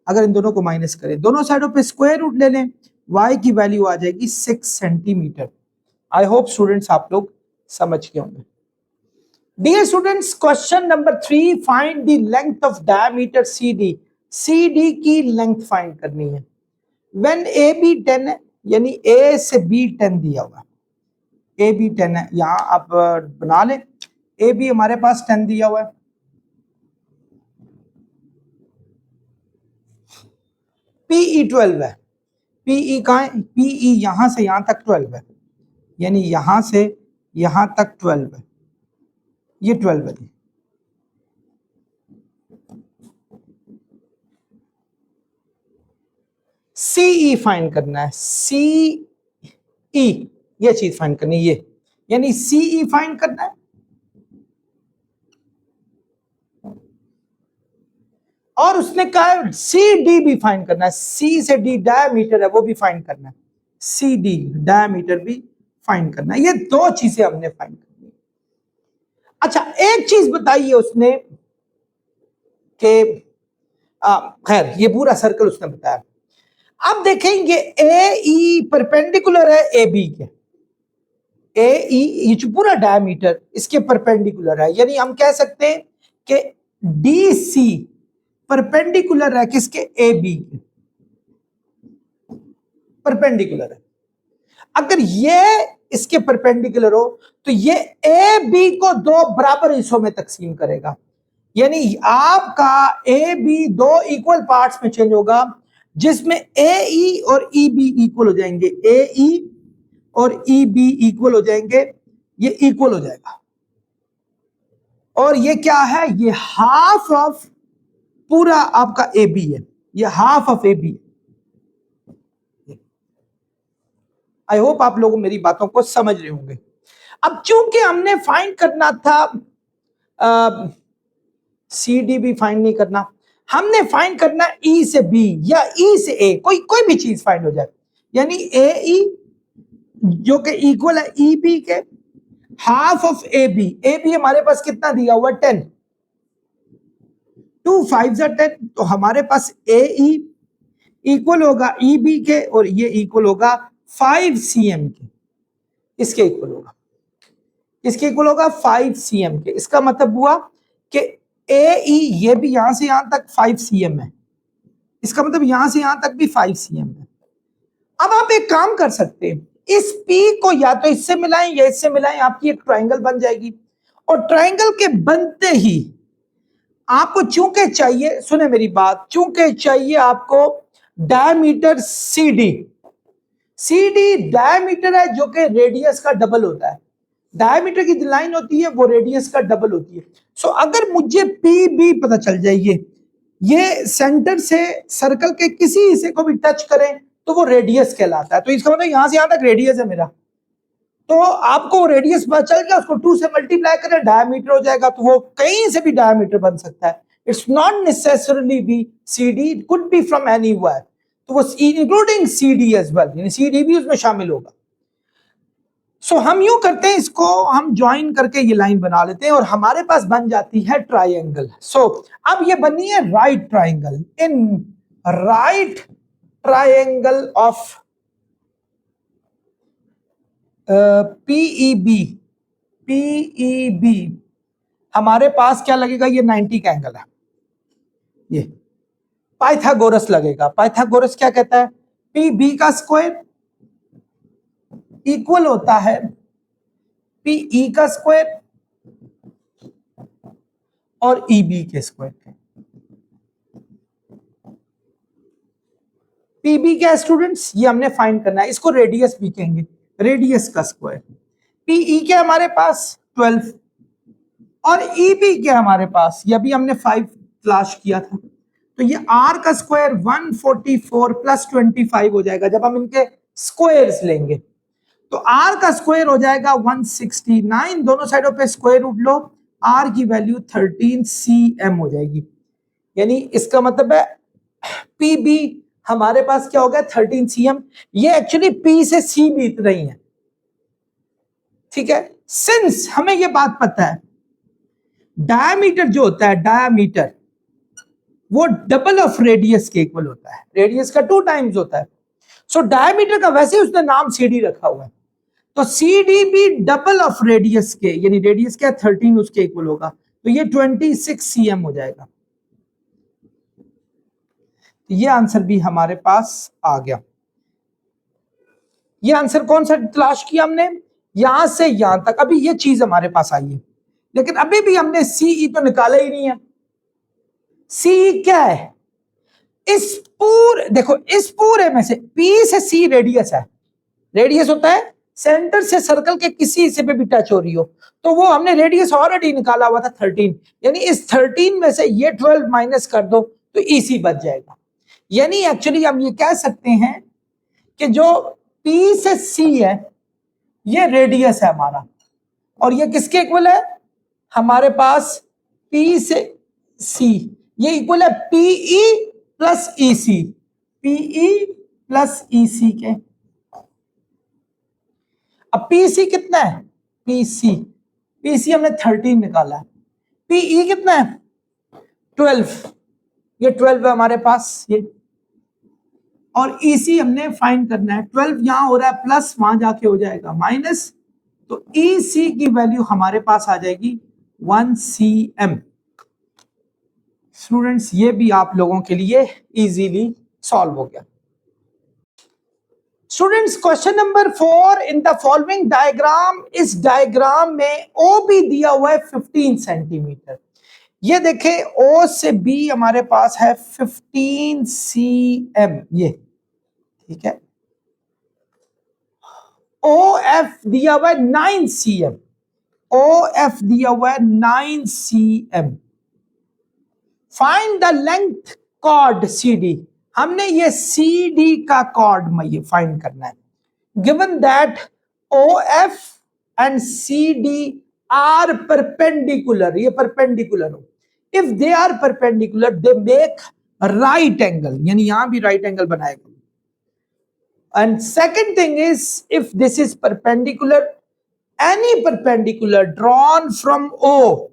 अगर इन दोनों को माइनस करें, दोनों साइडों पे स्क्वायर रूट ले लें, y की वैल्यू आ जाएगी 6 सेंटीमीटर। आई होप स्टूडेंट्स आप लोग समझ गए होंगे। Dear students, question number 3, find the length of diameter CD। CD की लेंथ फाइंड करनी है। व्हेन AB 10 है, यानी A से B 10 दिया हुआ, AB 10 है, यहां आप बना लें, AB हमारे पास 10 दिया हुआ है, PE 12 है, PE कहाँ है, PE यहां से यहां तक 12 है, यानी यहां से यहां तक 12 है, ये 12 है। CE फाइंड करना है, CE ये चीज फाइंड करनी है, ये यानी CE फाइंड करना है, और उसने कहा है CD भी फाइंड करना है, C से D डायमीटर है वो भी फाइंड करना है, CD डायमीटर भी फाइंड करना है। ये दो चीजें हमने फाइंड करनी है। अच्छा, एक चीज बताइए उसने कि खैर ये पूरा सर्कल उसने बताया। अब देखेंगे AE परपेंडिकुलर है AB के, AE ये जो पूरा डायमीटर इसके परपेंडिकुलर है, यानी हम कह सकते हैं कि DC परपेंडिकुलर है किसके, AB के, परपेंडिकुलर है। अगर ये इसके परपेंडिकुलर हो तो ये AB को दो बराबर हिस्सों में तकसीम करेगा, यानी आपका AB दो इक्वल पार्ट्स में चेंज होगा, जिसमें AE और EB इक्वल हो जाएंगे, AE और EB इक्वल हो जाएंगे, ये इक्वल हो जाएगा, और ये क्या है, ये हाफ ऑफ पूरा आपका AB है, ये हाफ ऑफ AB है। आई होप आप लोग मेरी बातों को समझ रहे होंगे। अब चूंकि हमने फाइंड करना था, CD भी फाइंड नहीं करना, हमने फाइंड करना E से B या E से A, कोई भी चीज फाइंड हो जाए, यानी AE जो कि इक्वल है EB के हाफ ऑफ AB। AB हमारे पास कितना दिया हुआ, 10, 2 5 10, तो हमारे पास AE इक्वल होगा EB के, और ये इक्वल होगा 5 cm के, इसके इक्वल होगा, इसके इक्वल होगा 5 cm के। इसका मतलब हुआ कि AE ये भी यहां से यहां तक 5 cm है, इसका मतलब यहां से यहां तक भी 5 cm है। अब आप एक काम कर सकते हैं, इस P को या तो इससे मिलाएं या इससे मिलाएं, आपकी एक ट्रायंगल बन जाएगी, और ट्रायंगल के बनते ही आपको चूंकि चाहिए, सुने मेरी बात, चूंकि चाहिए आपको डायमीटर CD। CD डायमीटर है जो कि रेडियस का डबल होता है, डायमीटर की लाइन होती है वो रेडियस का डबल होती है। सो अगर मुझे PB पता चल जाए, ये सेंटर से सर्कल के किसी हिस्से को भी टच करें तो वो रेडियस कहलाता है, तो इसका मतलब यहां से यहां तक रेडियस है मेरा, तो आपको रेडियस पता चल गया, उसको 2 से मल्टीप्लाई करें, डायमीटर हो जाएगा, तो वो कहीं से भी डायमीटर बन सकता है। It's not necessarily be CD, it could be from anywhere, तो वो इंक्लूडिंग CD एज वेल, यानी CD भी उसमें शामिल होगा। सो हम यूं करते हैं, इसको हम ज्वाइन करके ये लाइन बना लेते हैं और हमारे पास बन जाती है ट्रायंगल। सो अब ये बनी है right triangle. In right triangle of PEB हमारे पास क्या लगेगा, ये 90 का एंगल है, ये पाइथागोरस लगेगा। पाइथागोरस क्या कहता है, PB का स्क्वायर इक्वल होता है PE का स्क्वायर और EB के स्क्वायर के। PB क्या है स्टूडेंट्स, ये हमने फाइंड करना है, इसको रेडियस भी कहेंगे, रेडियस का स्क्वायर। PE क्या हमारे पास 12, और EB क्या हमारे पास, ये भी हमने 5 तलाश किया था, तो ये R का स्क्वायर 144 प्लस 25 हो जाएगा। जब हम इनके स्क्वायर्स लेंगे तो R का स्क्वायर हो जाएगा 169, दोनों साइडों पे स्क्वायर रूट लो, R की वैल्यू 13 cm हो जाएगी, यानी इसका मतलब है PB हमारे पास क्या हो गया 13 cm। ये एक्चुअली P से C भी इतना ही है, ठीक है। सिंस हमें ये बात पता है डायमीटर जो होता है, डायमीटर वो डबल ऑफ रेडियस के इक्वल होता है, रेडियस का 2 टाइम्स होता है। सो डायमीटर का वैसे ही उसने नाम CD रखा हुआ है, तो सी डी भी डबल ऑफ रेडियस के, यानी रेडियस क्या 13 उसके इक्वल होगा, तो ये 26 cm हो जाएगा। ये आंसर भी हमारे पास आ गया। ये आंसर कौन सा तलाश किया हमने, यहां से यहां तक, अभी ये चीज हमारे पास आई है, लेकिन अभी भी हमने सीई तो निकाला ही नहीं है। सीई क्या है, इस पूरे, देखो इस पूरे में से पी से सी रेडियस है, रेडियस होता है सेंटर से सर्कल के किसी हिस्से पे भी टच हो रही हो, तो वो हमने रेडियस ऑलरेडी निकाला हुआ था 13, यानी इस 13 में से ये 12 माइनस कर दो तो इसी बच जाएगा। यानी एक्चुअली हम ये कह सकते हैं कि जो पी से सी है ये रेडियस है हमारा, और ये किसके इक्वल है, हमारे पास पी से सी, ये इक्वल है PE plus EC, PE plus EC के। अब पीसी कितना है, पीसी हमने 13 निकाला है, पीई कितना है 12, ये 12 है हमारे पास ये, और ईसी हमने फाइंड करना है, 12 यहां हो रहा है प्लस, वहां जाके हो जाएगा माइनस, तो ईसी की वैल्यू हमारे पास आ जाएगी 1 cm। स्टूडेंट्स ये भी आप लोगों के लिए इजीली सॉल्व हो गया। Students question number 4, in the following diagram, इस डायग्राम में ओ बी दिया हुआ है 15 सेंटीमीटर। ये देखें ओ से बी हमारे पास है 15 cm, ये ठीक है। ओ एफ दिया हुआ है 9 cm, ओ एफ दिया हुआ है 9 cm। Find the length chord C D, हमने ये सी डी का कॉर्ड में ये फाइंड करना है। Given that O F and C D are perpendicular, ये परपेंडिकुलर हो, if they are perpendicular they make right angle, यानी यहां भी राइट एंगल बनाएगा। And second thing is if this is perpendicular, any perpendicular drawn from O,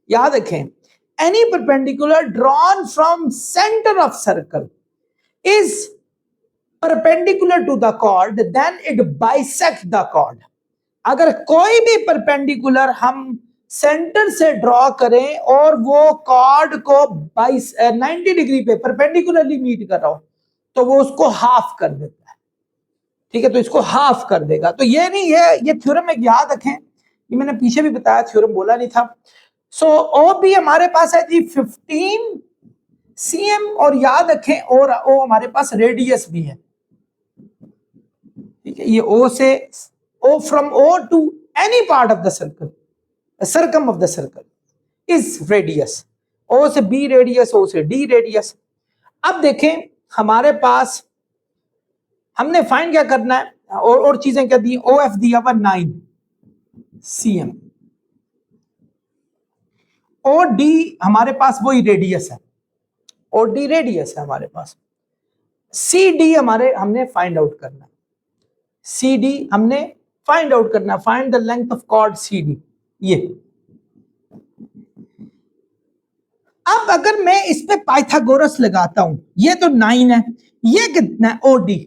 याद रखें any perpendicular drawn from center of circle is perpendicular to the chord, then it bisect the chord। अगर कोई भी perpendicular हम centre से draw करें और वो कॉर्ड को 90 डिग्री पे परपेंडिकुलरली मीट कर रहा हो तो वो उसको हाफ कर देता है, ठीक है, तो इसको हाफ कर देगा। तो ये नहीं है, ये थ्योरम एक याद रखें, ये मैंने पीछे भी बताया, थ्योरम बोला नहीं था। सो ओ बी हमारे पास है जी 15 cm, और याद रखें और ओ हमारे पास रेडियस भी है, ठीक है। ये ओ से, O from O to any part of the circle, circum of the circle is radius, O से बी रेडियस, ओ से डी रेडियस। अब देखें हमारे पास हमने फाइंड क्या करना है, और चीजें क्या दी, ओ एफ दिया हुआ 9 cm, ओ डी हमारे पास वही रेडियस है, ओ डी रेडियस है हमारे पास। सी डी हमने फाइंड आउट करना है, सी डी हमने फाइंड आउट करना है, find the length of chord C D. ये अब अगर मैं इस पे पाइथागोरस लगाता हूं, ये तो 9 है, ये कितना है ओ डी,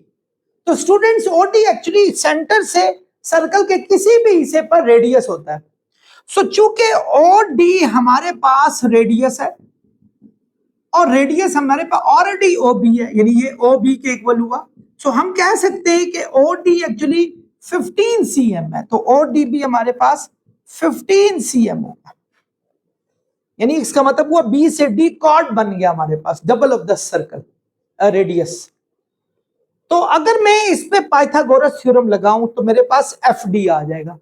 तो students O D actually centre से सर्कल के किसी भी हिस्से पर रेडियस होता है। सो चूंकि ओ डी हमारे पास रेडियस है और रेडियस हमारे पास ऑलरेडी ओ बी है, यानी ये ओ बी के इक्वल हुआ, सो हम कह सकते हैं कि ओ डी एक्चुअली 15 cm है, तो ओ डी भी हमारे पास 15 cm होगा, यानी इसका मतलब हुआ बी से डी कॉर्ड बन गया हमारे पास, double of the circle radius. तो अगर मैं इस पे पाइथागोरस थ्योरम लगाऊं तो मेरे पास एफ डी आ जाएगा,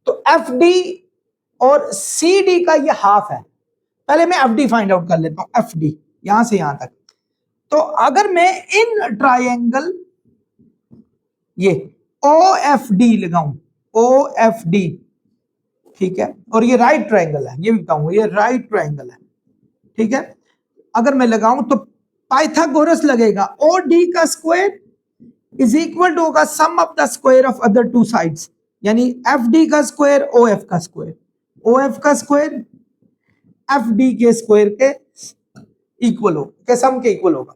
तो एफ डी और सी डी का ये हाफ है। पहले मैं एफ डी फाइंड आउट कर लेता हूं, एफ डी यहां से यहां तक, तो अगर मैं इन ट्रायंगल ये ओ एफ डी लगाऊं, ओ एफ डी, ठीक है, और ये राइट ट्रायंगल है, ये भी बताऊंगा ये राइट ट्रायंगल है, ठीक है। अगर मैं लगाऊं तो पाइथागोरस लगेगा, ओ डी का स्क्वायर इज इक्वल टू होगा sum of the square of other two sides, यानी एफ डी का स्क्वायर ओ एफ का स्क्वायर, ओ एफ का स्क्वायर एफ डी के स्क्वायर के इक्वल होगा, के सम के इक्वल होगा।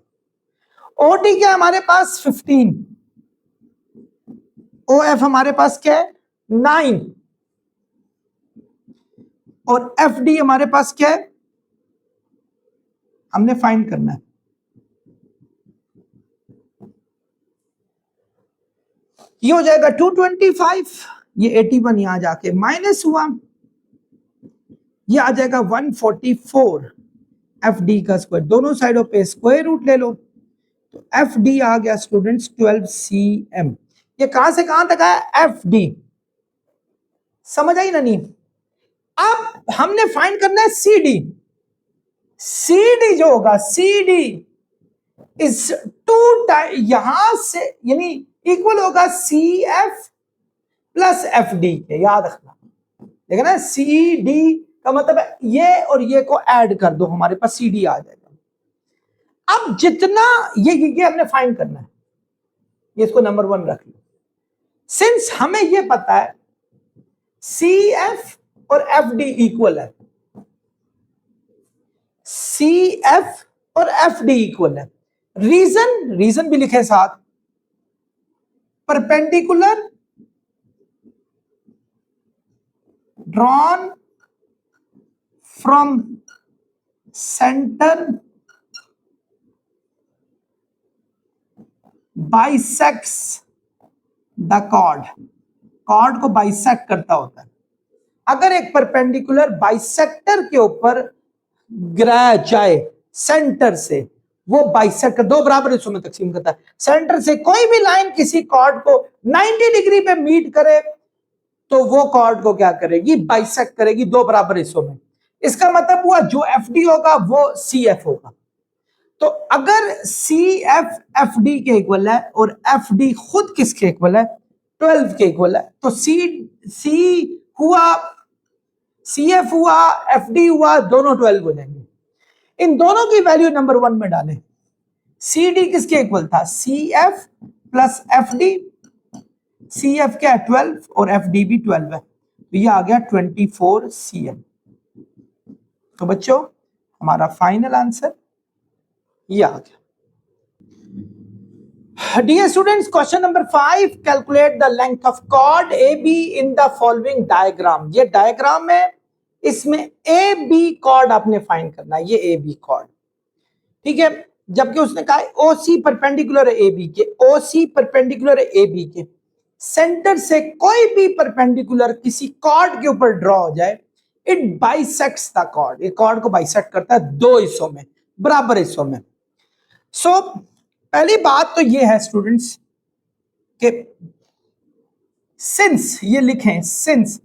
ओ डी क्या हमारे पास 15, ओ एफ हमारे पास क्या है 9 और एफ डी हमारे पास क्या है, हमने फाइंड करना है। ये हो जाएगा 225, ये 81 यहां जाके माइनस हुआ, ये आ जाएगा 144 एफ डी का स्क्वायर, दोनों साइडों पे स्क्वायर रूट ले लो, तो एफ डी आ गया स्टूडेंट्स 12 cm। ये कहां से कहां तक आया, एफ डी, समझ आई ना नहीं। अब हमने फाइंड करना है सी डी। सी डी जो होगा, सी डी इज 2 टाइम, यहां से यानी इक्वल होगा C F plus F D के, याद रखना। देखा ना, सी डी का मतलब है ये और ये को ऐड कर दो, हमारे पास सी डी आ जाएगा। अब जितना ये हमने फाइंड करना है, ये इसको नंबर 1 रख लो। सिंस हमें ये पता है सी एफ और एफ डी इक्वल है, सी एफ और एफ डी इक्वल है। रीजन भी लिखे साथ, perpendicular drawn from centre bisects the chord, chord को बाइसेक्ट करता होता है। अगर एक परपेंडिकुलर बाइसेक्टर के ऊपर गिराया जाए सेंटर से, वो बाइसेक्ट दो बराबर हिस्सों में तकसीम करता है। सेंटर से कोई भी लाइन किसी कॉर्ड को 90 डिग्री पे मीट करे तो वो कॉर्ड को क्या करेगी, बाइसेक्ट करेगी दो बराबर हिस्सों में। इसका मतलब हुआ जो एफ डी होगा वो सी एफ होगा। तो अगर सी एफ एफ डी के इक्वल है और एफ डी खुद किसके इक्वल है, 12 के इक्वल है, तो सी हुआ, सी एफ हुआ, एफ डी हुआ, दोनों 12 हो जाएंगे। इन दोनों की वैल्यू नंबर 1 में डालें। सी डी किसके इक्वल था, C F plus F D. C F क्या है 12 और एफ डी भी 12 है, तो ये आ गया 24 cm। तो बच्चों हमारा फाइनल आंसर ये आ गया। Dear students, question number 5, calculate the length of chord A B in the following diagram. ये डायग्राम है, इसमें ए बी कॉर्ड आपने फाइंड करना है, ये ए बी कॉर्ड, ठीक है। जबकि उसने कहा ओ सी परपेंडिकुलर है ए बी के, ओ सी परपेंडिकुलर है ए बी के, सेंटर से कोई भी परपेंडिकुलर किसी कॉर्ड के ऊपर ड्रॉ हो जाए, इट बाइसेक्ट्स द कॉर्ड, ये कॉर्ड को बाइसेक्ट करता है दो हिस्सों में, बराबर हिस्सों में। सो पहली बात तो ये है स्टूडेंट्स कि सिंस, ये लिखें, since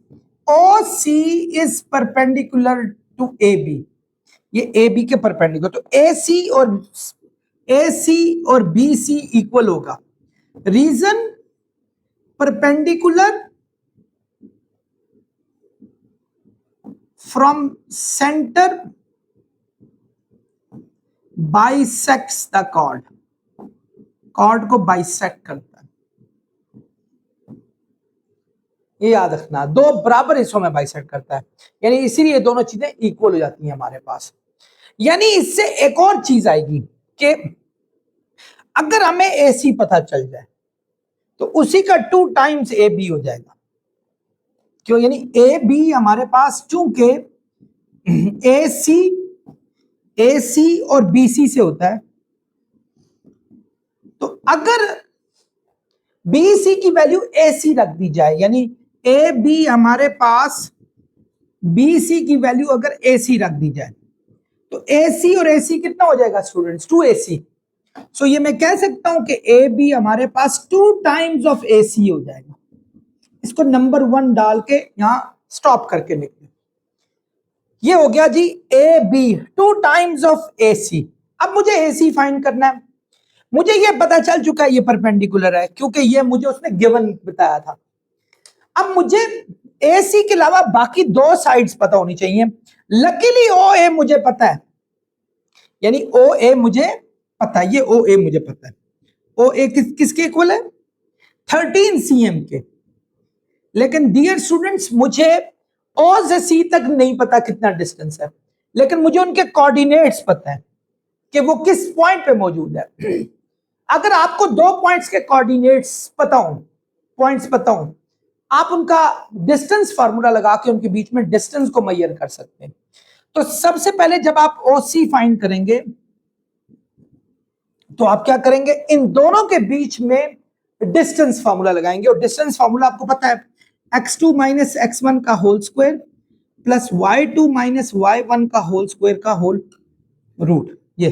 O C is perpendicular to A B, ये ए बी के परपेंडिकुलर, तो ए सी और बी सी इक्वल होगा। Reason, perpendicular from centre bisects the chord, chord को बाइसेक्ट करता है, ये याद रखना, दो बराबर हिस्सों में बाइसेक्ट करता है, यानी इसीलिए दोनों चीजें इक्वल हो जाती हैं हमारे पास। यानी इससे एक और चीज आएगी कि अगर हमें ए सी पता चल जाए तो उसी का 2 टाइम्स ए बी हो जाएगा। क्यों, यानी ए बी हमारे पास चूंकि ए सी और बी सी से होता है, तो अगर बी सी की वैल्यू ए सी रख दी जाए, यानी ए बी हमारे पास बी सी की वैल्यू अगर ए सी रख दी जाए, तो ए सी और ए सी कितना हो जाएगा स्टूडेंट्स, 2ac। सो ये मैं कह सकता हूं कि ए बी हमारे पास 2 टाइम्स ऑफ ए सी हो जाएगा। इसको नंबर 1 डाल के यहां स्टॉप करके लिख लें, ये हो गया जी ए बी 2 टाइम्स ऑफ ए सी। अब मुझे ए सी फाइंड करना है, मुझे ये पता चल चुका है ये परपेंडिकुलर है, क्योंकि ये मुझे उसने गिवन बताया था। अब मुझे ए सी के अलावा बाकी 2 साइड्स पता होनी चाहिए। लकीली ओ ए मुझे पता है, यानी ओ ए मुझे पता है, ये ओ ए मुझे पता है। ओ ए किसके इक्वल है, 13 cm के। लेकिन डियर स्टूडेंट्स, मुझे ओ से सी तक नहीं पता कितना डिस्टेंस है, लेकिन मुझे उनके कोऑर्डिनेट्स पता है कि वो किस पॉइंट पे मौजूद है। अगर आपको 2 पॉइंट्स के कोऑर्डिनेट्स पता हो, पॉइंट्स पता हो, आप उनका डिस्टेंस फार्मूला लगा के उनके बीच में डिस्टेंस को मेजर कर सकते हैं। तो सबसे पहले जब आप OC फाइंड करेंगे तो आप क्या करेंगे, इन दोनों के बीच में डिस्टेंस फार्मूला लगाएंगे, और डिस्टेंस फार्मूला आपको पता है x2 माइनस x1 का whole square plus y2 minus y1 का होल स्क्वायर का होल रूट। ये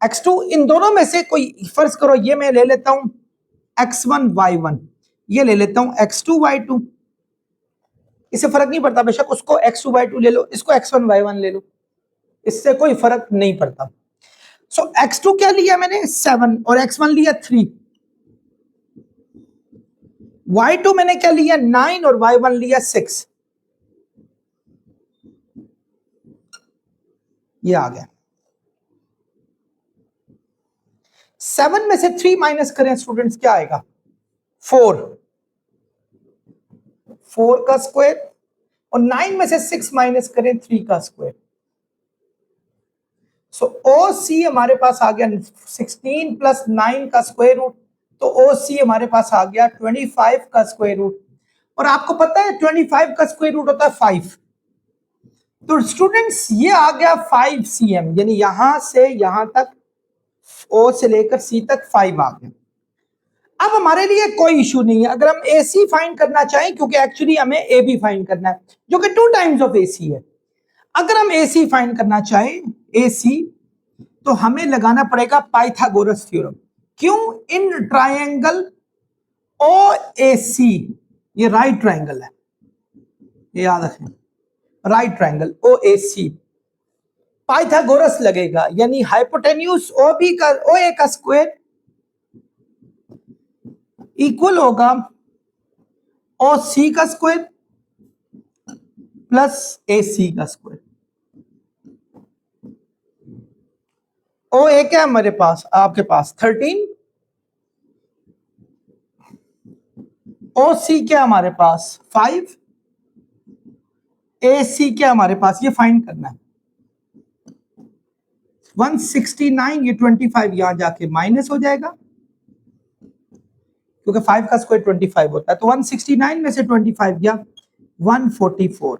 x2 इन दोनों में से कोई फर्ज करो, ये मैं ले लेता हूं x1 y1, ये ले लेता हूं x2 y2, इससे फर्क नहीं पड़ता, बेशक उसको x2 y2 ले लो, इसको x1 y1 ले लो, इससे कोई फर्क नहीं पड़ता। सो x2 क्या लिया मैंने 7 और x1 लिया 3, y2 मैंने क्या लिया 9 और y1 लिया 6, ये आ गया। 7 में से 3 माइनस करें स्टूडेंट्स, क्या आएगा 4 का स्क्वायर, और 9 में से 6 माइनस करें 3 का स्क्वायर। सो OC हमारे पास आ गया 16 प्लस 9 का स्क्वायर रूट, तो OC हमारे पास आ गया 25 का स्क्वायर रूट, और आपको पता है 25 का स्क्वायर रूट होता है 5, तो स्टूडेंट्स ये आ गया 5 cm, यानी यहां से यहां तक O से लेकर C तक 5 आ गया। अब हमारे लिए कोई इशू नहीं है अगर हम AC फाइंड करना चाहें, क्योंकि एक्चुअली हमें AB फाइंड करना है जो कि 2 टाइम्स ऑफ AC है। अगर हम AC फाइंड करना चाहें AC, तो हमें लगाना पड़ेगा पाइथागोरस थ्योरम। क्यों? इन ट्रायंगल OAC, ये राइट ट्रायंगल है, ये याद रखें, राइट ट्रायंगल OAC, पाइथागोरस लगेगा, यानी हाइपोटेन्यूज OB का OA का स्क्वायर इक्वल होगा OC का स्क्वायर प्लस AC का स्क्वायर। OA क्या है हमारे पास, आपके पास 13, OC क्या हमारे पास 5, AC क्या हमारे पास, ये फाइंड करना है 169, ये 25 यहां जाके माइनस हो जाएगा क्योंकि 5 का स्क्वायर 25 होता है, तो 169 में से 25 गया 144,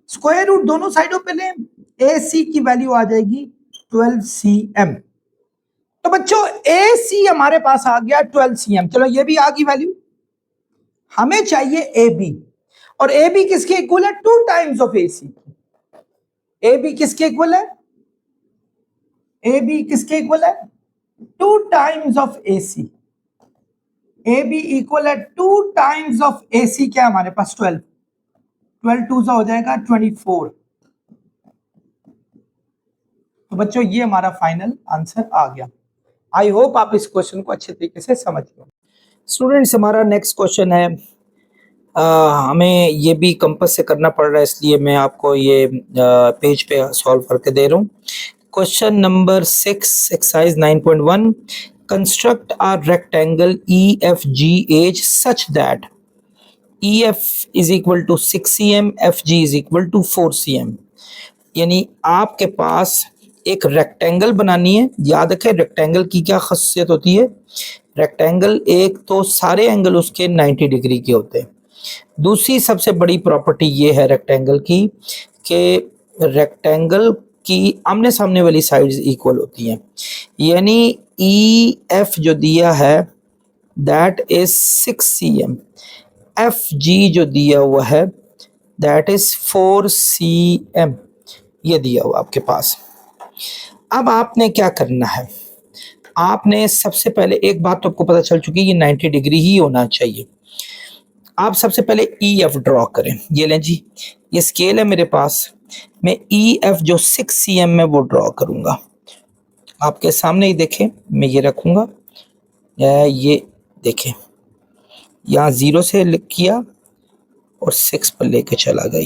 स्क्वायर रूट दोनों साइडों पे लें, AC की वैल्यू आ जाएगी 12 cm। तो बच्चों AC हमारे पास आ गया 12 cm, चलो ये भी आ गई वैल्यू। हमें चाहिए AB, और AB किसके इक्वल है 2 टाइम्स ऑफ AC। AB किसके इक्वल है, AB किसके इक्वल है 2 times of AC। AB equal है 2 टाइम्स ऑफ AC, क्या हमारे पास 12, 12 2 हो जाएगा 24। तो बच्चों ये हमारा फाइनल आंसर आ गया। आई होप आप इस क्वेश्चन को अच्छे तरीके से समझ गए। स्टूडेंट्स हमारा नेक्स्ट क्वेश्चन है, हमें ये भी कंपास से करना पड़ रहा है, इसलिए मैं आपको ये पेज पे सॉल्व करके दे रहा हूँ। Question number 6 exercise 9.1, construct a rectangle EFGH such that EF is equal to 6 cm, FG is equal to 4 cm। यानी आपके पास एक रेक्टेंगल बनानी है। याद रखें रेक्टेंगल की क्या खासियत होती है, रेक्टेंगल एक तो सारे एंगल उसके 90 डिग्री के होते हैं। दूसरी सबसे बड़ी प्रॉपर्टी ये है रेक्टेंगल की कि रेक्टेंगल की आमने सामने वाली साइड्स इक्वल होती हैं। यानी EF जो दिया है दैट इज 6 cm, FG जो दिया हुआ है दैट इज 4 cm, ये दिया हुआ आपके पास। अब आपने क्या करना है, आपने सबसे पहले एक बात तो आपको पता चल चुकी है, ये 90 डिग्री ही होना चाहिए। आप सबसे पहले EF ड्रॉ करें। ये लें जी, ये स्केल है मेरे पास, मैं EF जो 6 cm में वो ड्रॉ करूंगा। आपके सामने ही देखें, मैं ये रखूंगा, ये देखें यहाँ 0 से किया और 6 पर लेके चला गया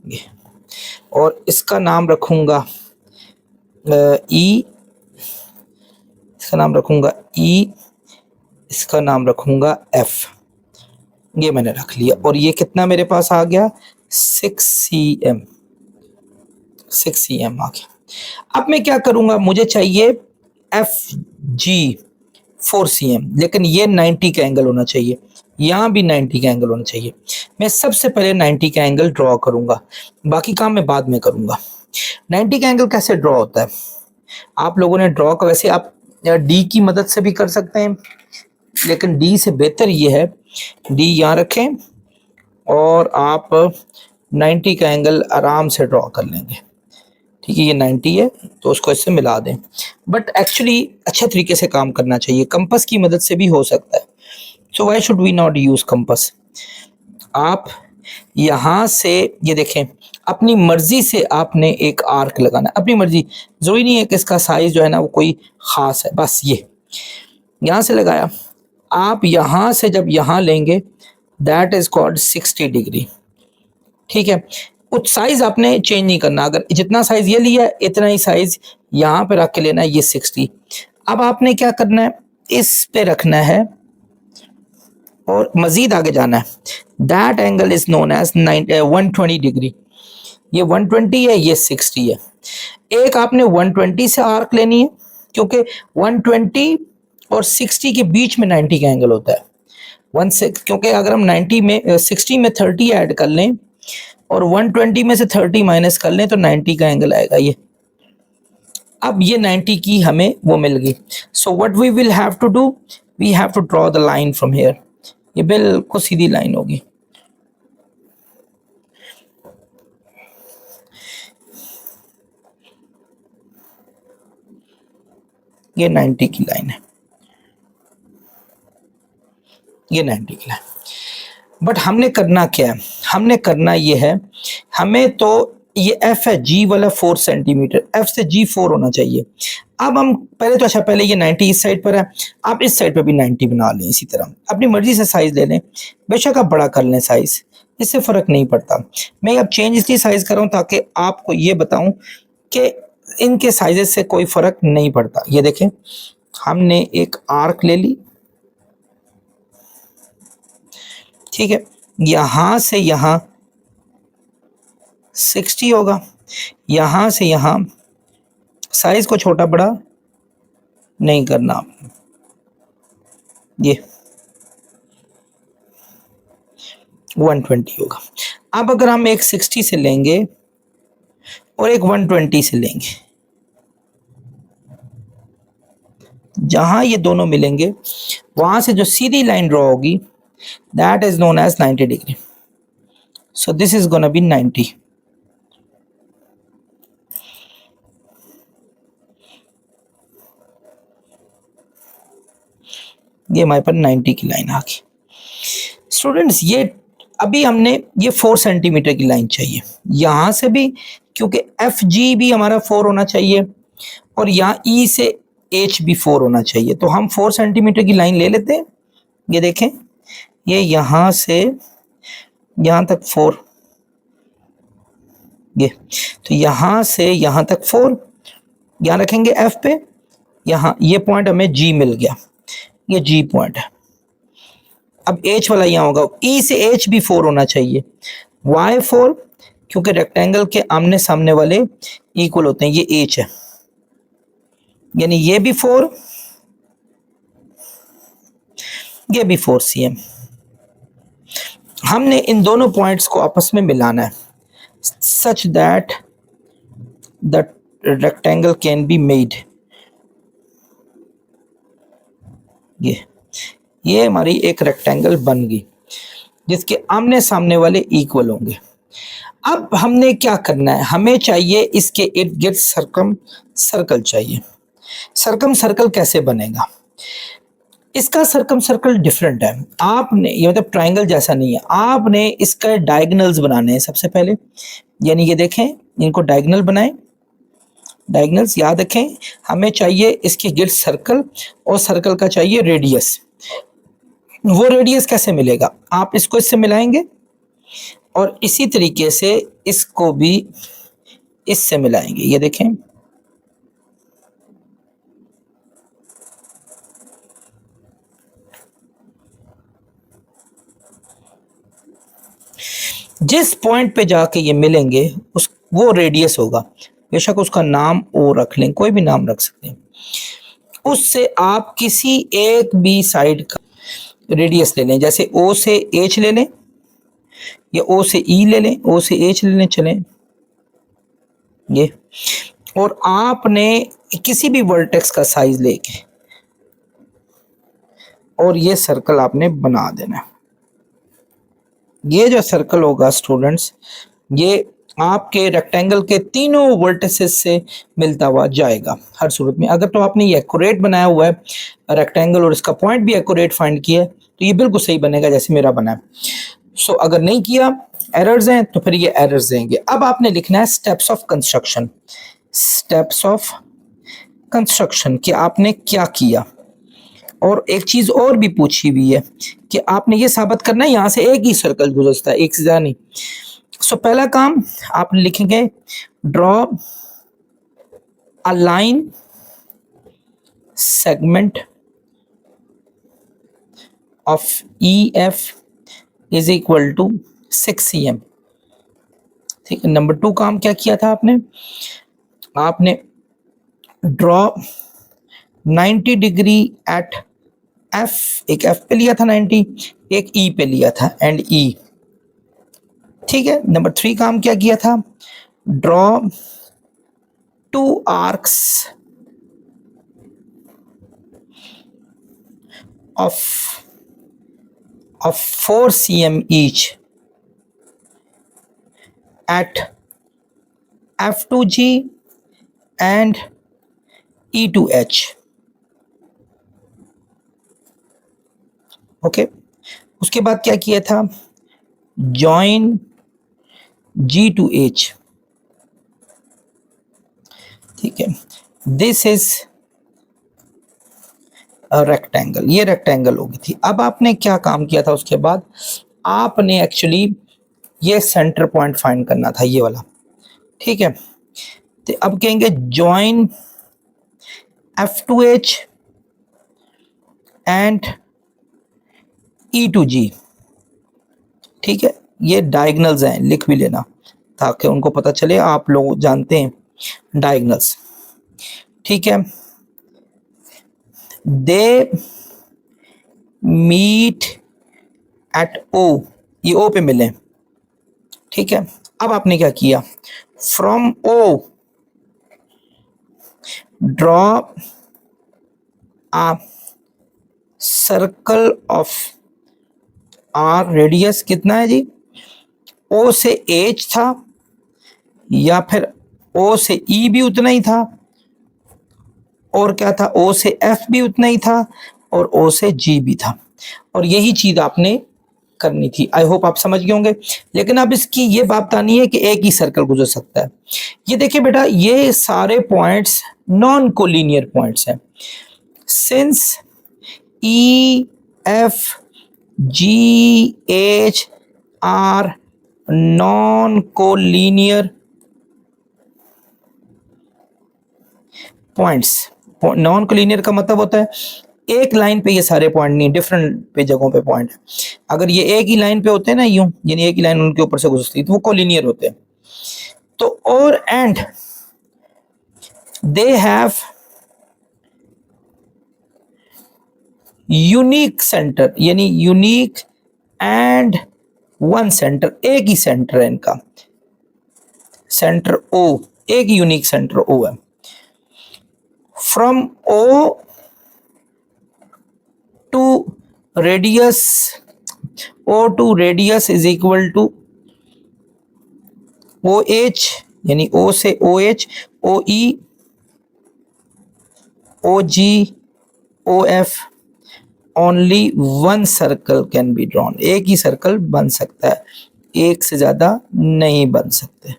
ये, और इसका नाम रखूंगा E, इसका नाम रखूंगा E, इसका नाम रखूंगा F। ये मैंने रख लिया, और ये कितना मेरे पास आ गया 6 cm, 6 cm आ गया। अब मैं क्या करूंगा, मुझे चाहिए FG 4 cm, लेकिन ये 90 का एंगल होना चाहिए, यहाँ भी 90 का एंगल होना चाहिए। मैं सबसे पहले 90 का एंगल ड्रॉ करूंगा, बाकी काम मैं बाद में करूंगा। 90 का एंगल कैसे ड्रॉ होता है, आप लोगों ने ड्रॉ का, वैसे आप डी की मदद से भी कर सकते हैं, लेकिन डी से बेहतर ये है, डी यहाँ रखें और आप 90 का एंगल आराम से ड्रॉ कर लेंगे। ठीक है, ये 90 है तो उसको इससे मिला दें, बट एक्चुअली अच्छे तरीके से काम करना चाहिए, कंपास की मदद से भी हो सकता है। So why should we not use compass. आप यहाँ से ये देखें, अपनी मर्जी से आपने एक आर्क लगाना, अपनी मर्जी, जरूरी नहीं है कि इसका साइज जो है ना वो कोई खास है, बस ये यहाँ से लगाया। आप यहाँ से जब यहाँ लेंगे, दैट इज कॉल्ड 60 डिग्री। ठीक है, कुछ साइज आपने चेंज नहीं करना, अगर जितना साइज ये लिया इतना ही साइज यहाँ पे रख के लेना है, ये 60। अब आपने क्या करना है, इस पे रखना है और मजीद आगे जाना है। That angle is known as 120 degree. ये 120 है, ये 60 है। एक आपने 120 से आर्क लेनी है, क्योंकि 120 और 60 के बीच में 90 का एंगल होता है। क्योंकि अगर हम 90 में 60 में 30 ऐड कर लें और 120 में से 30 माइनस कर लें तो 90 का एंगल आएगा ये। अब ये 90 की हमें वो मिल गई। So what we will have to do, we have to draw the line from here. ये बिल्कुल सीधी लाइन होगी, ये 90 की लाइन है, ये 90 की लाइन। बट हमने करना क्या है, हमने करना ये है, हमें तो ये एफ है, जी वाला 4 सेंटीमीटर, एफ से जी 4 होना चाहिए। अब हम पहले तो अच्छा, पहले ये 90 इस साइड पर है, आप इस साइड पर भी 90 बना लें। इसी तरह अपनी मर्जी से साइज ले लें, बेशक आप बड़ा कर लें साइज, इससे फ़र्क नहीं पड़ता। मैं अब चेंज इसलिए साइज कर रहा हूँ ताकि आपको ये बताऊँ कि इनके साइजेस से कोई फ़र्क नहीं पड़ता। ये देखें, हमने एक आर्क ले ली, ठीक है, यहाँ से यहाँ 60 होगा, यहाँ से यहाँ साइज को छोटा बड़ा नहीं करना, ये 120 होगा। अब अगर हम एक 60 से लेंगे और एक 120 से लेंगे, जहां ये दोनों मिलेंगे वहां से जो सीधी लाइन ड्रॉ होगी, that is known as 90 degree. So this is gonna be 90। ये हमारे पास 90 की लाइन आ गई। स्टूडेंट्स, ये अभी हमने ये 4 सेंटीमीटर की लाइन चाहिए, यहां से भी, क्योंकि एफ जी भी हमारा 4 होना चाहिए और यहाँ ई से एच भी 4 होना चाहिए। तो हम 4 सेंटीमीटर की लाइन ले लेते हैं। ये देखें, ये यहाँ से यहाँ तक 4, ये तो यहाँ से यहाँ तक 4, यहाँ रखेंगे एफ पे, यहाँ ये पॉइंट हमें जी मिल गया, ये जी पॉइंट है। अब एच वाला यहाँ होगा, ई से एच भी 4 होना चाहिए। वाई 4, क्योंकि रेक्टेंगल के आमने सामने वाले इक्वल होते हैं, ये एच है, यानी ये भी 4, ये भी 4 cm। हमने इन दोनों पॉइंट्स को आपस में मिलाना है, such that the rectangle can be made. ये हमारी एक रेक्टेंगल बन गई जिसके आमने सामने वाले इक्वल होंगे। अब हमने क्या करना है, हमें चाहिए इसके इर्द गिर्द सर्कम सर्कल चाहिए। सर्कम सर्कल कैसे बनेगा, इसका सर्कम सर्कल डिफरेंट है। आपने ये मतलब ट्रायंगल जैसा नहीं है, आपने इसका डायगोनल्स बनाने हैं सबसे पहले, यानी ये देखें, इनको डायगोनल बनाएं। डायगोनल्स याद रखें, हमें चाहिए इसके गिर्द सर्कल और सर्कल का चाहिए रेडियस। वो रेडियस कैसे मिलेगा, आप इसको इससे मिलाएंगे और इसी तरीके से इसको भी इससे मिलाएंगे। ये देखें, जिस पॉइंट पे जाके ये मिलेंगे उस वो रेडियस होगा, बेशक उसका नाम ओ रख लें, कोई भी नाम रख सकते हैं। उससे आप किसी एक भी साइड का रेडियस ले लें, जैसे ओ से एच ले लें या ओ से ई ले लें, ओ से एच ले लें, चलें ये, और आपने किसी भी वर्टेक्स का साइज लेके और ये सर्कल आपने बना देना है। ये जो सर्कल होगा स्टूडेंट्स, ये आपके रेक्टेंगल के तीनों वर्टिसेस से मिलता हुआ जाएगा हर सूरत में। अगर तो आपने ये एक्यूरेट बनाया हुआ है रेक्टेंगल और इसका पॉइंट भी एक्यूरेट फाइंड किया है तो ये बिल्कुल सही बनेगा जैसे मेरा बना है। सो अगर नहीं किया, एरर्स हैं, तो फिर ये एरर्स देंगे। अब आपने लिखना है steps of construction. Steps of construction कि आपने क्या किया। और एक चीज और भी पूछी हुई है कि आपने ये साबित करना है यहाँ से एक ही सर्कल गुजरता है, एक से ज्यादा नहीं। सो पहला काम आप लिखेंगे, draw a line segment of E F is equal to 6 cm। ठीक है। नंबर 2 काम क्या किया था आपने ड्रॉ 90 डिग्री एट एफ, एक एफ पे लिया था 90, एक ई पे लिया था एंड ई। ठीक है। नंबर 3 काम क्या किया था, draw 2 arcs of 4 cm each at F2G and E2H। Okay. उसके बाद क्या किया था, जॉइन G2H। ठीक है। दिस इज अ रेक्टेंगल, ये रेक्टेंगल होगी थी। अब आपने क्या काम किया था, उसके बाद आपने एक्चुअली ये सेंटर पॉइंट फाइंड करना था, ये वाला। ठीक है। तो अब कहेंगे जॉइन F2H एंड E2G। ठीक है। ये डायगनल्स हैं, लिख भी लेना ताकि उनको पता चले, आप लोग जानते हैं डायगनल्स। ठीक है। दे मीट एट O, ये O पे मिले। ठीक है। अब आपने क्या किया, from O draw a circle of R, radius कितना है जी, O से H था या फिर O से E भी उतना ही था, और क्या था, O से F भी उतना ही था, और O से G भी था। और यही चीज आपने करनी थी। आई होप आप समझ गए होंगे। लेकिन अब इसकी ये बात आनी है कि एक ही सर्कल गुजर सकता है। ये देखिए बेटा, ये सारे पॉइंट्स नॉन कोलिनियर पॉइंट्स हैं। Since E, F, G, H are non collinear points. Non collinear का मतलब होता है एक लाइन पे ये सारे पॉइंट नहीं, डिफरेंट पे जगहों पे पॉइंट है। अगर ये एक ही लाइन पे होते हैं ना, यूं, यानी एक ही लाइन उनके ऊपर से गुजरती है, तो वो कोलिनियर होते हैं। तो और and they have unique centre, यानी यूनिक एंड वन सेंटर, एक ही सेंटर है इनका, सेंटर O, एक यूनिक सेंटर O है। From O to radius, O to radius is equal to OH, यानी O से OH, OE, OG, OF, only one circle can be drawn। एक ही circle बन सकता है, एक से ज्यादा नहीं बन सकते।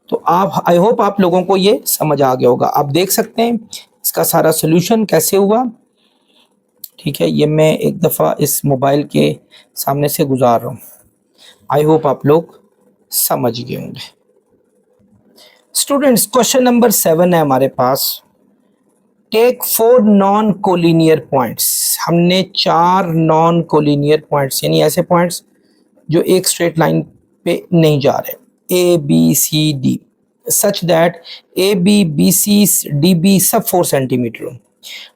तो आप, आई होप आप लोगों को ये समझ आ गया होगा। आप देख सकते हैं इसका सारा सोल्यूशन कैसे हुआ। ठीक है। ये मैं एक दफ़ा इस मोबाइल के सामने से गुजार रहा हूँ। आई होप आप लोग समझ गए होंगे। स्टूडेंट्स, क्वेश्चन नंबर 7 है हमारे पास। Take 4 non collinear points. हमने 4 नॉन कोलिनियर पॉइंट्स, यानी ऐसे पॉइंट्स जो एक स्ट्रेट लाइन पे नहीं जा रहे, A, B, C, D। such that AB, BC, DB सब 4 सेंटीमीटर हो।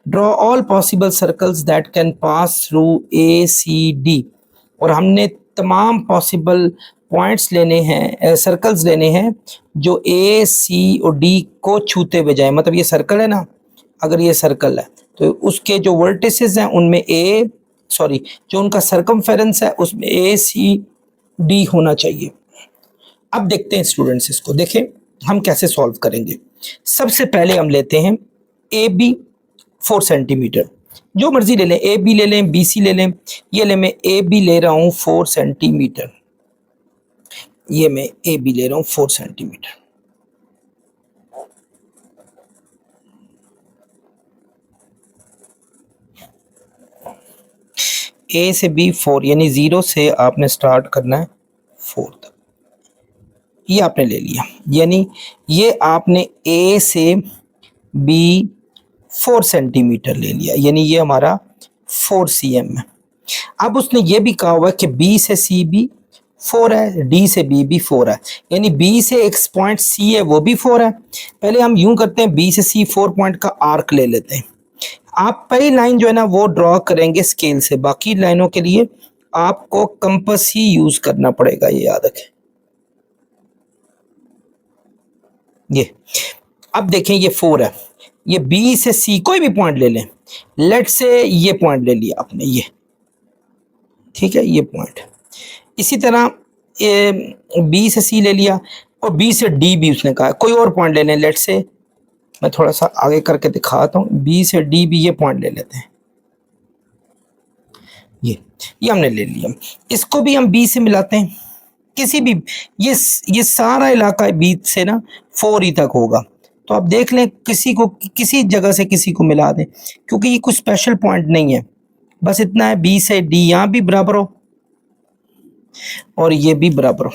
Draw all possible circles that can pass through A, C, D। और हमने तमाम पॉसिबल पॉइंट्स लेने हैं, सर्कल्स लेने हैं जो ए, सी और डी को छूते हुए जाए। मतलब ये सर्कल है ना, अगर ये सर्कल है तो उसके जो वर्टिसेस हैं उनमें जो उनका सरकमफेरेंस है उसमें ए, सी, डी होना चाहिए। अब देखते हैं स्टूडेंट्स, इसको देखें हम कैसे सॉल्व करेंगे। सबसे पहले हम लेते हैं ए बी 4 सेंटीमीटर, जो मर्जी ले लें, ए बी ले लें, बी सी ले लें। ये ले मैं ए बी ले रहा हूं 4 सेंटीमीटर, ये मैं ए बी ले रहा हूं 4 सेंटीमीटर। ए से बी 4, यानी 0 से आपने स्टार्ट करना है 4 तक। ये आपने ले लिया, यानी ये आपने ए से बी 4 सेंटीमीटर ले लिया, यानी ये हमारा 4 cm है। अब उसने ये भी कहा हुआ है कि बी से सी भी 4 है, डी से बी भी 4 है, यानी बी से एक पॉइंट सी है वो भी 4 है। पहले हम यूं करते हैं, बी से सी 4 पॉइंट का आर्क ले लेते हैं। आप पहली लाइन जो है ना वो ड्रॉ करेंगे स्केल से, बाकी लाइनों के लिए आपको कंपास ही यूज करना पड़ेगा, ये याद रखें। ये अब देखें ये 4 है, ये बी से सी कोई भी पॉइंट ले लें, लेट से ये पॉइंट ले लिया आपने, ये ठीक है, ये पॉइंट। इसी तरह बी से सी ले लिया और बी से डी भी उसने कहा, कोई और पॉइंट ले लें, लेट से मैं थोड़ा सा आगे करके दिखाता हूँ, बी से डी भी ये पॉइंट ले लेते हैं, ये हमने ले लिया। इसको भी हम बी से मिलाते हैं, किसी भी ये सारा इलाका बी से ना 4 ही तक होगा। तो आप देख लें किसी को किसी जगह से किसी को मिला दें, क्योंकि ये कुछ स्पेशल पॉइंट नहीं है, बस इतना है बी से डी यहाँ भी बराबर हो और ये भी बराबर हो।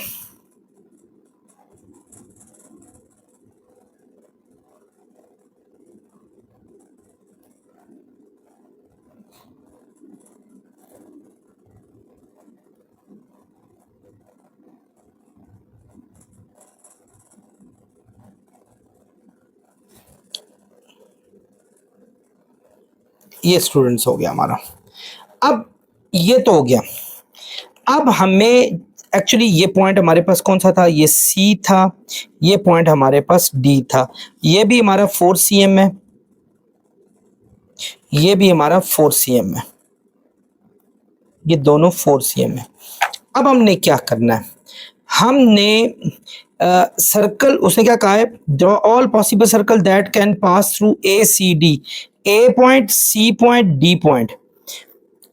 ये स्टूडेंट्स हो गया हमारा। अब ये तो हो गया, अब हमें एक्चुअली ये पॉइंट हमारे पास कौन सा था, ये सी था, ये पॉइंट हमारे पास डी था, ये भी हमारा 4 cm है, ये भी हमारा 4 cm है, ये दोनों 4 cm है। अब हमने क्या करना है, हमने सर्कल, उसने क्या कहा है, draw all possible circle that can pass through A C D, A point, C point, D point.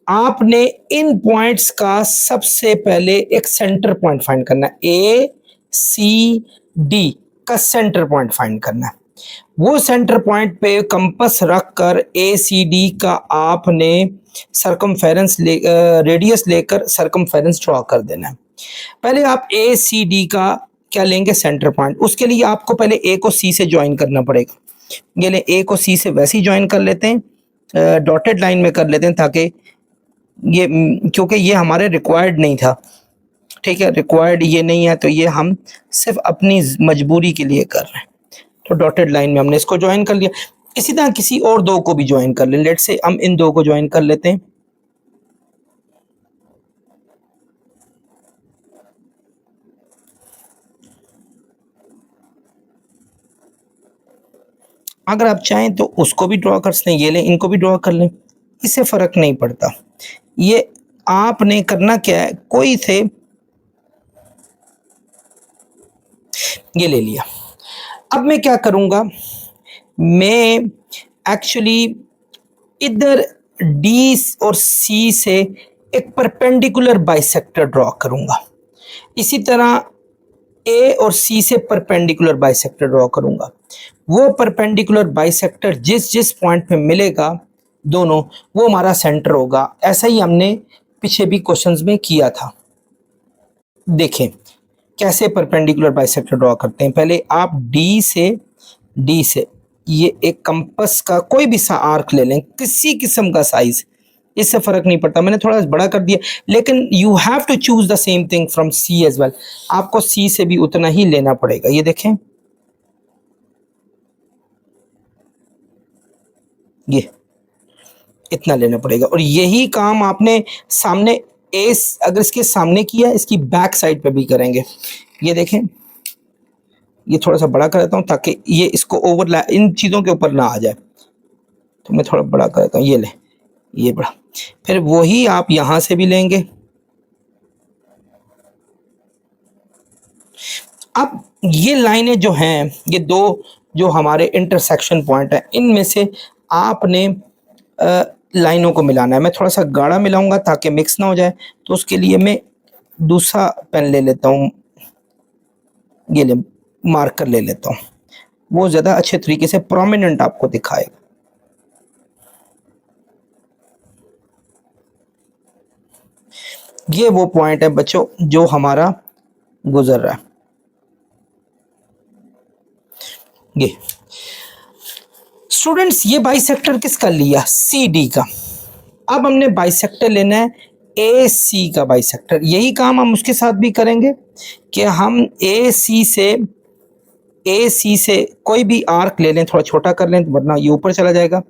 आपने इन पॉइंट्स का सबसे पहले एक सेंटर पॉइंट फाइंड करना है, ए सी डी का सेंटर पॉइंट फाइंड करना है। वो सेंटर पॉइंट पे कंपास रख कर ए सी डी का आपने सरकमफेरेंस रेडियस लेकर सरकमफेरेंस ड्रॉ कर देना है। पहले आप ए सी डी का क्या लेंगे, सेंटर पॉइंट। उसके लिए आपको पहले ए को सी से ज्वाइन करना पड़ेगा। ये ले, ए को सी से वैसे ही ज्वाइन कर लेते हैं, डॉटेड लाइन में कर लेते हैं, ताकि ये, क्योंकि ये हमारे रिक्वायर्ड नहीं था, ठीक है, रिक्वायर्ड ये नहीं है, तो ये हम सिर्फ अपनी मजबूरी के लिए कर रहे हैं। तो डॉटेड लाइन में हमने इसको ज्वाइन कर लिया। इसी तरह किसी और दो को भी ज्वाइन कर लें, लेट से हम इन दो को ज्वाइन कर लेते हैं। अगर आप चाहें तो उसको भी ड्रॉ कर सकते हैं, ये लें, इनको भी ड्रॉ कर लें, इससे फर्क नहीं पड़ता। ये आपने करना क्या है, कोई थे, ये ले लिया। अब मैं क्या करूंगा, मैं एक्चुअली इधर डी और सी से एक परपेंडिकुलर बाइसेक्टर ड्रॉ करूंगा, इसी तरह ए और सी से परपेंडिकुलर बाइसेक्टर ड्रॉ करूंगा। वो परपेंडिकुलर बाइसेक्टर जिस जिस पॉइंट पे मिलेगा दोनों, वो हमारा सेंटर होगा। ऐसा ही हमने पीछे भी क्वेश्चंस में किया था। देखें कैसे परपेंडिकुलर बाइसेक्टर ड्रॉ करते हैं। पहले आप डी से ये एक कंपास का कोई भी सा आर्क ले लें, किसी किस्म का साइज, इससे फर्क नहीं पड़ता। मैंने थोड़ा बड़ा कर दिया, लेकिन you have to choose the same thing from C as well. आपको सी से भी उतना ही लेना पड़ेगा। ये देखें, ये इतना लेना पड़ेगा। और यही काम आपने सामने ए, अगर इसके सामने किया, इसकी बैक साइड पे भी करेंगे। ये देखें, ये थोड़ा सा बड़ा कर देता हूँ ताकि ये इसको ओवरलैप इन चीज़ों के ऊपर ना आ जाए, तो मैं थोड़ा बड़ा कर देता हूँ। ये ले, ये बड़ा। फिर वही आप यहाँ से भी लेंगे। अब ये लाइनें जो हैं, ये दो जो हमारे इंटरसेक्शन पॉइंट हैं, इनमें से आपने लाइनों को मिलाना है। मैं थोड़ा सा गाढ़ा मिलाऊंगा ताकि मिक्स ना हो जाए, तो उसके लिए मैं दूसरा पेन ले लेता हूँ, ये ले, मार्कर ले लेता हूँ, वो ज़्यादा अच्छे तरीके से प्रोमिनेंट आपको दिखाएगा। ये वो पॉइंट है बच्चों जो हमारा गुजर रहा है। ये स्टूडेंट्स, ये बाइसेक्टर किसका लिया? सी डी का। अब हमने बाइसेक्टर लेना है ए सी का बाइसेक्टर। यही काम हम उसके साथ भी करेंगे कि हम ए सी से कोई भी आर्क ले लें, थोड़ा छोटा कर लें वरना ये ऊपर चला जाएगा।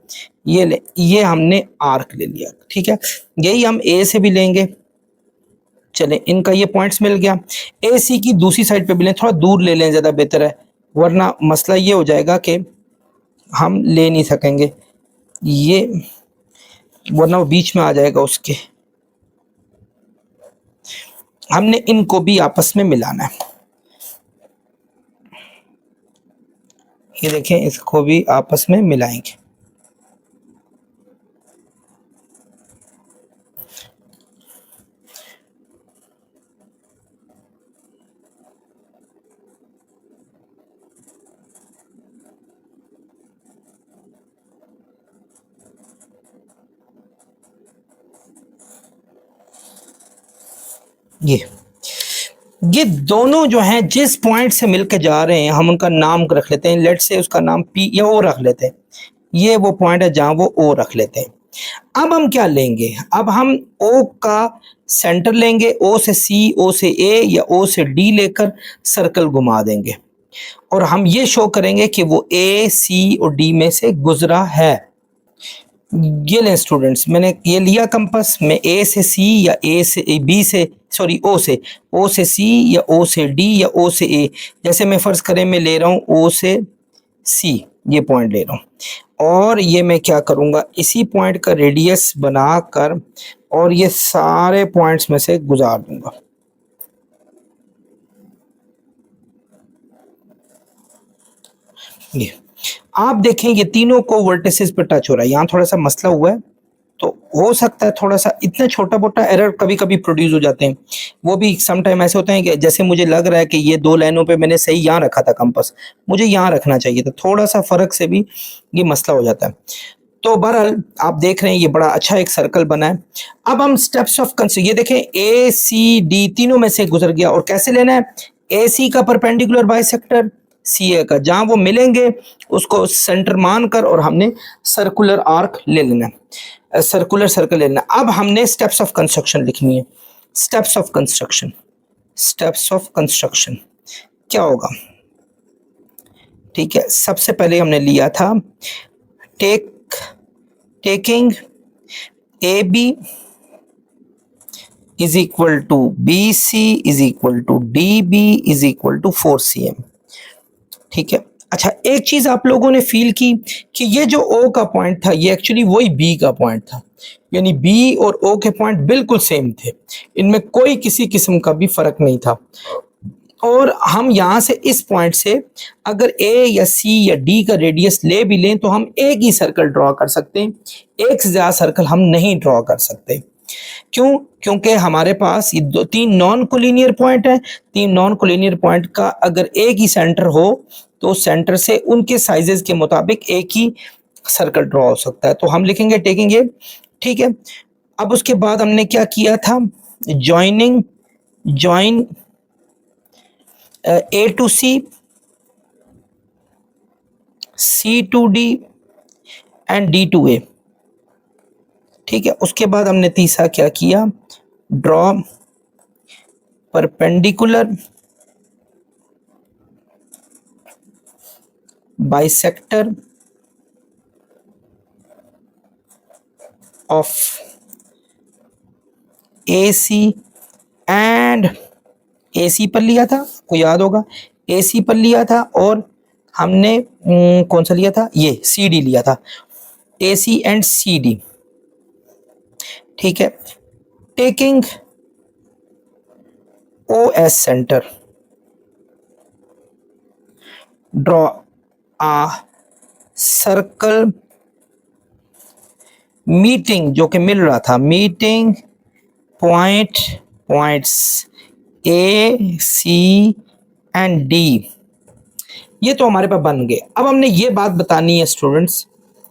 ये ले, ये हमने आर्क ले लिया, ठीक है। यही हम ए से भी लेंगे। चलें, इनका ये पॉइंट्स मिल गया। ए सी की दूसरी साइड पे भी लें, थोड़ा दूर ले लें, ज़्यादा बेहतर है, वरना मसला ये हो जाएगा कि हम ले नहीं सकेंगे ये, वरना वो बीच में आ जाएगा उसके। हमने इनको भी आपस में मिलाना है। ये देखें, इसको भी आपस में मिलाएंगे। ये दोनों जो हैं जिस पॉइंट से मिलकर जा रहे हैं, हम उनका नाम रख लेते हैं। लेट से उसका नाम पी या ओ रख लेते हैं। ये वो पॉइंट है जहां वो ओ रख लेते हैं। अब हम क्या लेंगे? अब हम ओ का सेंटर लेंगे, ओ से सी, ओ से ए या ओ से डी लेकर सर्कल घुमा देंगे और हम ये शो करेंगे कि वो ए, सी और डी में से गुजरा है। ये लें स्टूडेंट्स, मैंने ये लिया कंपास में ए से सी या ए से बी से, सॉरी ओ से सी या ओ से डी या ओ से ए। जैसे मैं फ़र्ज़ करें मैं ले रहा हूँ ओ से सी, ये पॉइंट ले रहा हूँ और ये मैं क्या करूँगा, इसी पॉइंट का रेडियस बनाकर और ये सारे पॉइंट्स में से गुजार दूंगा। ये आप देखें, ये तीनों को वर्टिसेस पे टच हो रहा है। यहाँ थोड़ा सा मसला हुआ है, तो हो सकता है थोड़ा सा इतना छोटा मोटा एरर कभी कभी प्रोड्यूस हो जाते हैं। वो भी सम टाइम ऐसे होते हैं कि जैसे मुझे लग रहा है कि ये दो लाइनों पे मैंने सही यहाँ रखा था कंपास, मुझे यहाँ रखना चाहिए था, थोड़ा सा फर्क से भी ये मसला हो जाता है। तो बहरहाल आप देख रहे हैं ये बड़ा अच्छा एक सर्कल बना है। अब हम स्टेप्स ऑफ कंस्ट्रक्शन, ये देखें ए सी डी तीनों में से गुजर गया। और कैसे लेना है? ए सी का परपेंडिकुलर बाइसेक्टर सी ए का, जहां वो मिलेंगे उसको सेंटर मानकर और हमने सर्कुलर आर्क ले लेना है, सर्कुलर सर्कल लेना। अब हमने स्टेप्स ऑफ कंस्ट्रक्शन लिखनी है। Steps of construction, steps of construction क्या होगा? ठीक है, सबसे पहले हमने लिया था taking A B is equal to B C is equal to D B is equal to 4cm। ठीक है, अच्छा एक चीज आप लोगों ने फील की कि ये जो ओ का पॉइंट था ये एक्चुअली वही बी का पॉइंट था, यानी बी और ओ के पॉइंट बिल्कुल सेम थे, इनमें कोई किसी किस्म का भी फर्क नहीं था। और हम यहाँ से इस पॉइंट से अगर ए या सी या डी का रेडियस ले भी लें तो हम एक ही सर्कल ड्रॉ कर सकते हैं, एक से ज्यादा सर्कल हम नहीं ड्रॉ कर सकते। क्यों? क्योंकि हमारे पास ये तीन नॉन कोलिनियर पॉइंट है। तीन नॉन कोलिनियर पॉइंट का अगर एक ही सेंटर हो तो सेंटर से उनके साइजेस के मुताबिक एक ही सर्कल ड्रॉ हो सकता है। तो हम लिखेंगे टेकिंग ए। ठीक है, अब उसके बाद हमने क्या किया था? Join A to C, C to D and D to A. ठीक है, उसके बाद हमने तीसरा क्या किया? Draw perpendicular bisector of AC and AC पर लिया था, आपको याद होगा AC पर लिया था, और हमने कौन सा लिया था, ये CD लिया था, AC एंड CD। ठीक है, टेकिंग OS सेंटर, ड्रॉ आ सर्कल मीटिंग, जो कि मिल रहा था, meeting points A C and D। ये तो हमारे पास बन गए। अब हमने ये बात बतानी है स्टूडेंट्स,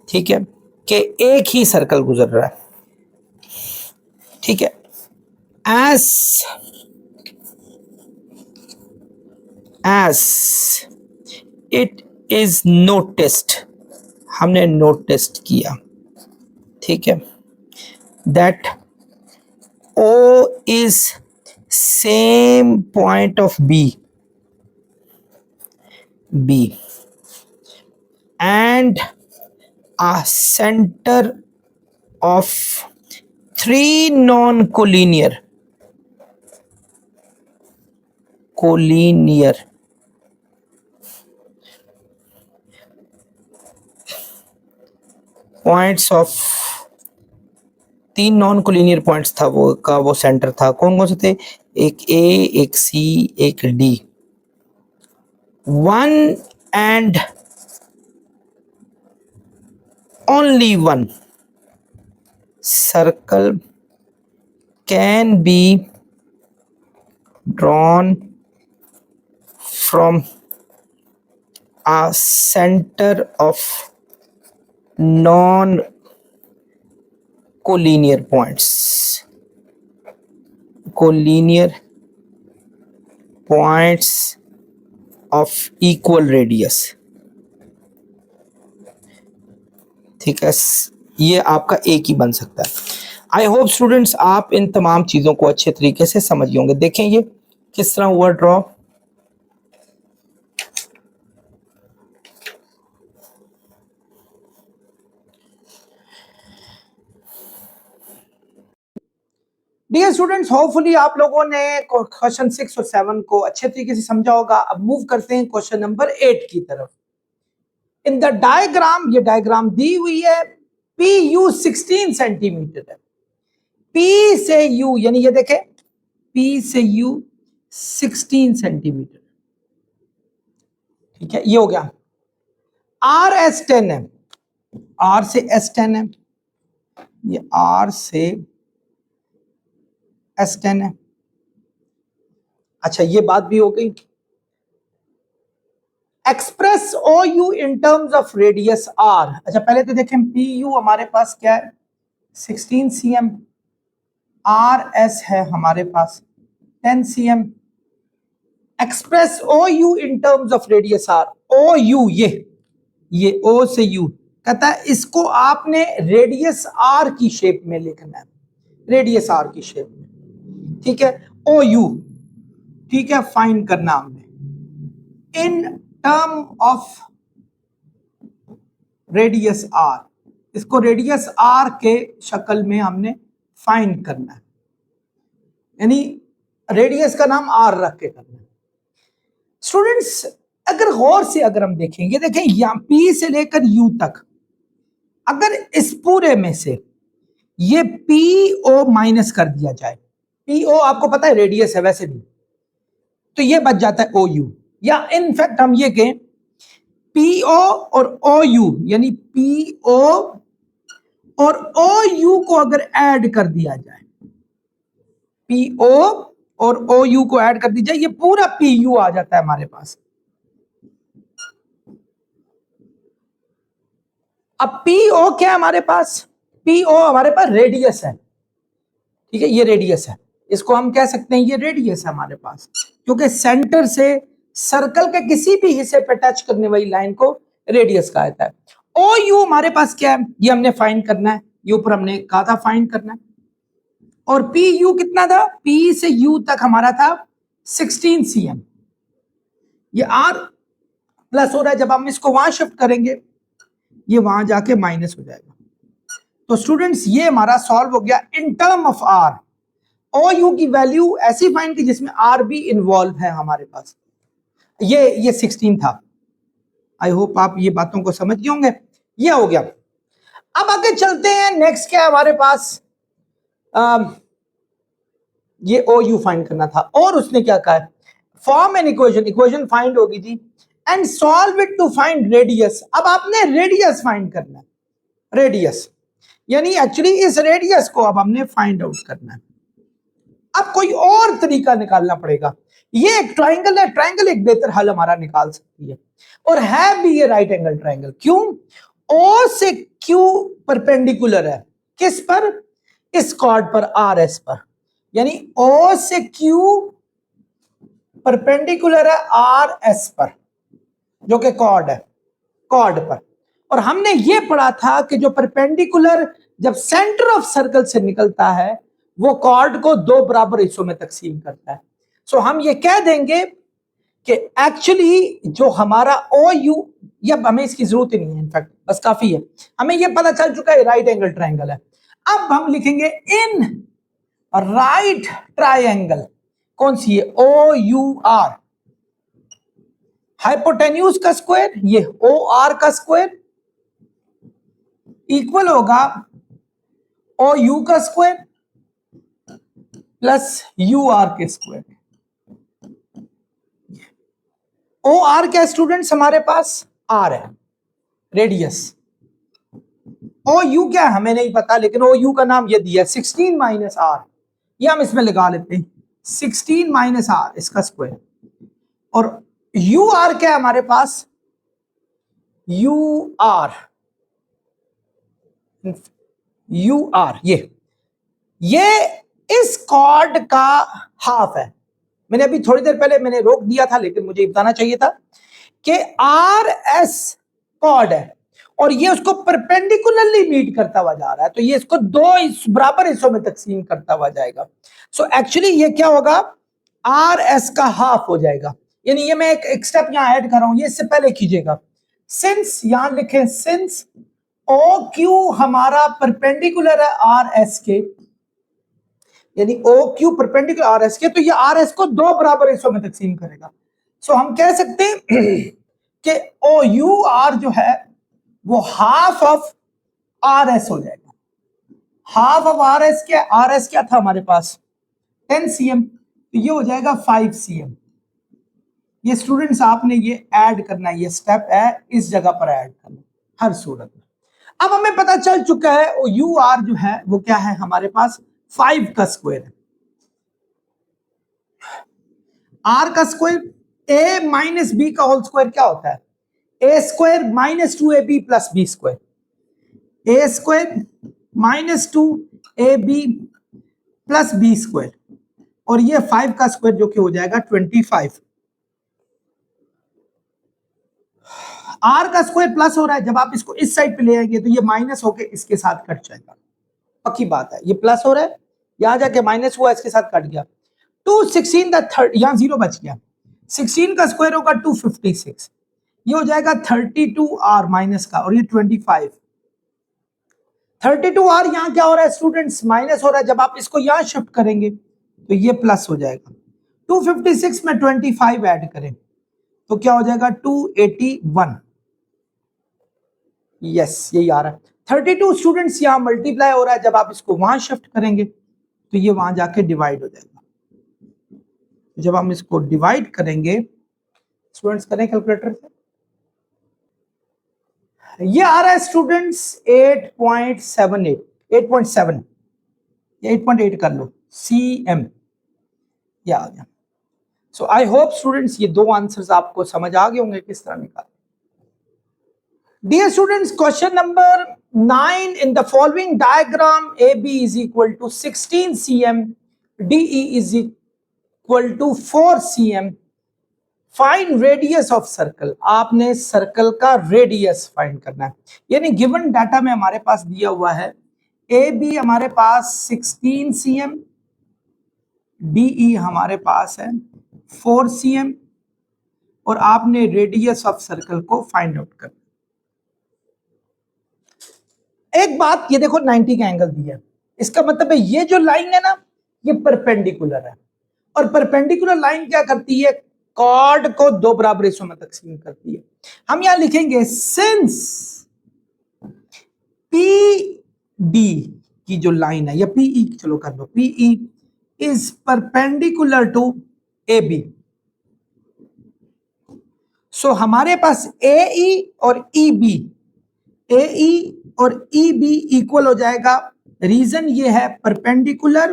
ठीक है, कि एक ही सर्कल गुजर रहा है। ठीक है, एज इट इज नोटिस्ड, हमने नोटिस्ड किया, ठीक है, that O is same point of B and a center of three non-collinear points of, तीन नॉन कोलिनियर पॉइंट्स था वो का, वो सेंटर था, कौन कौन से थे, एक A, एक C, एक D। One and only one circle can be drawn from a center of non collinear points of equal radius। ठीक है, ये आपका एक ही बन सकता है। आई होप स्टूडेंट्स आप इन तमाम चीजों को अच्छे तरीके से समझ होंगे। देखें ये किस तरह हुआ ड्रॉ। डियर स्टूडेंट्स, होपफुली आप लोगों ने क्वेश्चन 6 और 7 को अच्छे तरीके से समझा होगा। अब मूव करते हैं क्वेश्चन नंबर 8 की तरफ। इन द डायग्राम, ये डायग्राम दी हुई है, PU 16 सेंटीमीटर है। P से U, यानी ये देखें, P से U 16 सेंटीमीटर, ठीक है, ये हो गया। R S 10 है, R से S 10 है, ये R से S10 है। अच्छा, ये बात भी हो गई। Express OU in terms of radius R। अच्छा, पहले तो देखें, PU हमारे पास क्या है, 16 cm, RS है हमारे पास 10 cm। Express OU in terms of radius R। OU, ये O से U कहता है, इसको आपने रेडियस R की शेप में लिखना है, रेडियस R की शेप में, ठीक है, OU, ठीक है, फाइंड करना हमने इन टर्म ऑफ रेडियस R। इसको रेडियस R के शक्ल में हमने फाइंड करना है, यानी रेडियस का नाम R रख के करना है। स्टूडेंट्स, अगर गौर से अगर हम देखें, ये देखें, यहां P से लेकर U तक, अगर इस पूरे में से ये PO माइनस कर दिया जाए, PO आपको पता है रेडियस है वैसे भी, तो ये बच जाता है OU। या इनफैक्ट हम ये कहें, PO और OU, यानी PO और OU को अगर ऐड कर दिया जाए, PO और OU को ऐड कर दी जाए, ये पूरा PU आ जाता है हमारे पास। अब PO क्या है हमारे पास, PO हमारे पास रेडियस है, ठीक है, ये रेडियस है, इसको हम कह सकते हैं ये रेडियस है हमारे पास, क्योंकि सेंटर से सर्कल के किसी भी हिस्से पे टच करने वाली लाइन को रेडियस कहा जाता है। OU हमारे पास क्या है, ये हमने फाइंड करना है, ये ऊपर हमने कहा था फाइंड करना है। और PU कितना था, P से U तक हमारा था 16 cm। ये R प्लस हो रहा है, जब हम इसको वहां शिफ्ट करेंगे ये वहां जाके माइनस हो जाएगा। तो स्टूडेंट्स ये हमारा सॉल्व हो गया in term of R. O U की वैल्यू ऐसी फाइंड की जिसमें आर भी इन्वॉल्व है हमारे पास। ये 16 था। आई होप आप ये बातों को समझ गए होंगे। ये हो गया। अब आगे चलते हैं। नेक्स्ट क्या है हमारे पास? ये ओ यू फाइंड करना था और उसने क्या कहा है? Form an equation, equation find होगी जी, and solve it to find radius. अब आपने रेडियस फाइंड करना है। रेडियस यानी एक्चुअली इस रेडियस को अब हमने फाइंड आउट करना है। अब कोई और तरीका निकालना पड़ेगा। ये एक ट्राइंगल है, ट्राइंगल एक बेहतर हल हमारा निकाल सकती है और है भी ये राइट एंगल ट्राइंगल। क्यों? ओ से क्यू परपेंडिकुलर है। किस पर? इस कॉर्ड पर, आर एस पर। यानी ओ से क्यू परपेंडिकुलर है आर एस पर, जो कि कॉर्ड है, कॉर्ड पर। और हमने ये पढ़ा था कि जो परपेंडिकुलर जब सेंटर ऑफ सर्कल से निकलता है वो कॉर्ड को दो बराबर हिस्सों में तकसीम करता है। सो हम ये कह देंगे कि एक्चुअली जो हमारा ओ यू, ये हमें इसकी जरूरत ही नहीं है, इनफैक्ट बस काफी है, हमें ये पता चल चुका है राइट एंगल ट्राइंगल है। अब हम लिखेंगे इन राइट ट्राइंगल। कौन सी है? ओ यू आर। हाइपोटेन्यूज का स्क्वायर, ये ओ आर का स्क्वायर इक्वल होगा ओ यू का स्क्वायर प्लस यू आर के स्क्वायर। ओ आर क्या स्टूडेंट्स हमारे पास? आर है, रेडियस। ओ यू क्या है हमें नहीं पता, लेकिन ओ यू का नाम ये दिया 16 माइनस आर। ये हम इसमें लगा लेते हैं 16 माइनस आर इसका स्क्वायर। और यू आर क्या है हमारे पास? यू आर, यू आर ये इस कॉर्ड का हाफ है। मैंने अभी थोड़ी देर पहले मैंने रोक दिया था, लेकिन मुझे बताना चाहिए था कि आर एस कॉर्ड है और ये उसको परपेंडिकुलरली मीट करता हुआ जा रहा है, तो ये इसको दो बराबर हिस्सों में तकसीम करता हुआ जाएगा। सो एक्चुअली ये क्या होगा? आर एस का हाफ हो जाएगा। यानी ये मैं एक स्टेप यहां ऐड कर रहा हूं, ये इससे पहले कीजिएगा। सिंस यहां लिखें, सिंस ओ क्यू हमारा परपेंडिकुलर है आर एस के, यानी O Q perpendicular R S के, तो ये आर एस को दो बराबर हिस्सों में तकसीम करेगा। सो हम कह सकते हैं कि ओ यू आर जो है वो हाफ ऑफ आर एस हो जाएगा। हाफ ऑफ आर एस क्या? आर एस क्या था हमारे पास? 10 cm, तो ये हो जाएगा 5 cm। ये स्टूडेंट्स आपने ये ऐड करना है, ये स्टेप है इस जगह पर ऐड करना हर सूरत में। अब हमें पता चल चुका है ओ यू आर जो है वो क्या है हमारे पास? 5 का स्क्वायर है। आर का स्क्वायर ए माइनस बी का होल स्क्वायर क्या होता है? A square minus 2ab plus B square. A square minus 2ab plus B square, और ये 5 का स्क्वायर जो कि हो जाएगा 25। आर का स्क्वायर प्लस हो रहा है, जब आप इसको इस साइड पे ले आएंगे तो ये माइनस होके इसके साथ कट जाएगा। पक्की बात है, ये प्लस हो रहा है, यहां जाके माइनस हुआ, इसके साथ कट गया। 216 का थर्ड, यहां जीरो बच गया। 16 का स्क्वायर होगा 256, ये हो जाएगा 32 आर माइनस का, और ये 25। 32 आर यहां क्या हो रहा है स्टूडेंट्स? माइनस हो रहा है। जब आप इसको यहां शिफ्ट करेंगे तो ये प्लस हो जाएगा। 256 में 25 ऐड करें तो क्या हो जाएगा? 281। यस, यही आ रहा है। 32 स्टूडेंट्स यहां मल्टीप्लाई हो रहा है, जब आप इसको वहां शिफ्ट करेंगे तो ये वहां जाके डिवाइड हो जाएगा। जब हम इसको डिवाइड करेंगे, स्टूडेंट्स करें कैलकुलेटर से, ये आ रहा है स्टूडेंट्स 8.78, 8.7, 8.8 कर लो cm, ये आ गया। सो आई होप स्टूडेंट्स ये दो आंसर्स आपको समझ आ गए होंगे किस तरह निकाल। Dear students, question number 9, in the following diagram AB is equal to 16 cm, DE is equal to 4 cm, find radius of circle। आपने सर्कल का रेडियस फाइंड करना है। यानी गिवन डाटा में हमारे पास दिया हुआ है AB हमारे पास 16 cm, DE हमारे पास है 4 cm, और आपने रेडियस ऑफ सर्कल को फाइंड आउट करना। एक बात ये देखो 90 का एंगल दिया है, इसका मतलब है ये जो लाइन है ना ये परपेंडिकुलर है, और परपेंडिकुलर लाइन क्या करती है, कॉर्ड को दो बराबर हिस्सों में तकसीम करती है। हम यहां लिखेंगे सिंस पी डी की जो लाइन है, या पीई चलो कर लो, PE is perpendicular to A B, so हमारे पास ए ई और ई बी, ए ई और ई बी इक्वल हो जाएगा। रीजन ये है perpendicular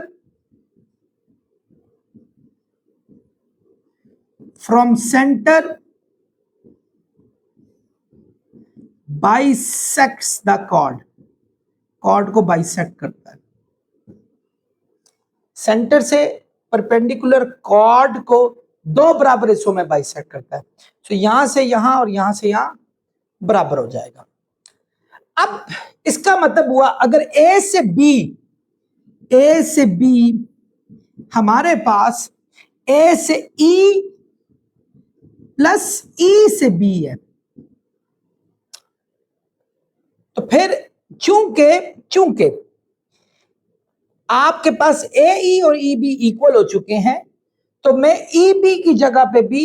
from centre bisects the chord, chord को बाइसेक्ट करता है, सेंटर से परपेंडिकुलर कॉर्ड को दो बराबर हिस्सों में बाइसेक्ट करता है। तो यहां से यहां और यहां से यहां बराबर हो जाएगा। अब इसका मतलब हुआ अगर ए से बी हमारे पास ए से ई प्लस ई से बी है, तो फिर चूंकि आपके पास ए ई और ई बी इक्वल हो चुके हैं, तो मैं ई बी की जगह पे भी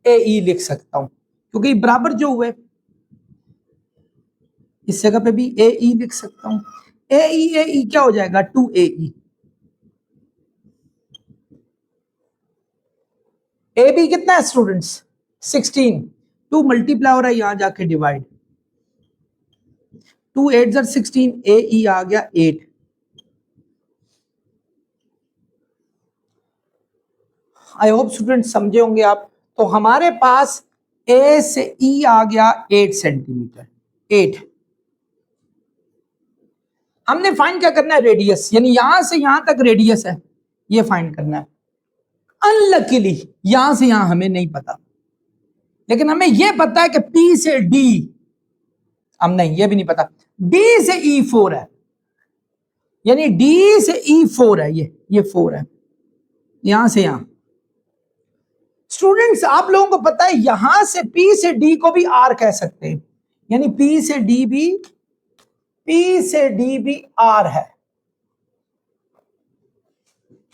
ए ई लिख सकता हूं, क्योंकि बराबर जो हुए इस जगह पे भी ए ई लिख सकता हूं। ए ई क्या हो जाएगा, 2 ए ई। ए बी कितना है स्टूडेंट्स, 16, 2 मल्टीप्लाई हो रहा है यहां जाके डिवाइड, 2 8 16, ए ई आ गया 8। आई होप स्टूडेंट समझे होंगे आप। तो हमारे पास ए से ई आ गया 8 सेंटीमीटर, 8। हमने फाइंड क्या करना है, रेडियस, यानी यहां से यहां तक रेडियस है, ये फाइंड करना है। अनलकीली यहां से यहां हमें नहीं पता, लेकिन हमें यह पता है कि पी से डी, हम नहीं, ये भी नहीं पता, डी से ई 4 है, यानी डी से ई 4 है, ये 4 है, यहां से यहां। स्टूडेंट्स आप लोगों को पता है यहां से पी से डी को भी आर कह सकते हैं, यानी पी से डी भी आर है,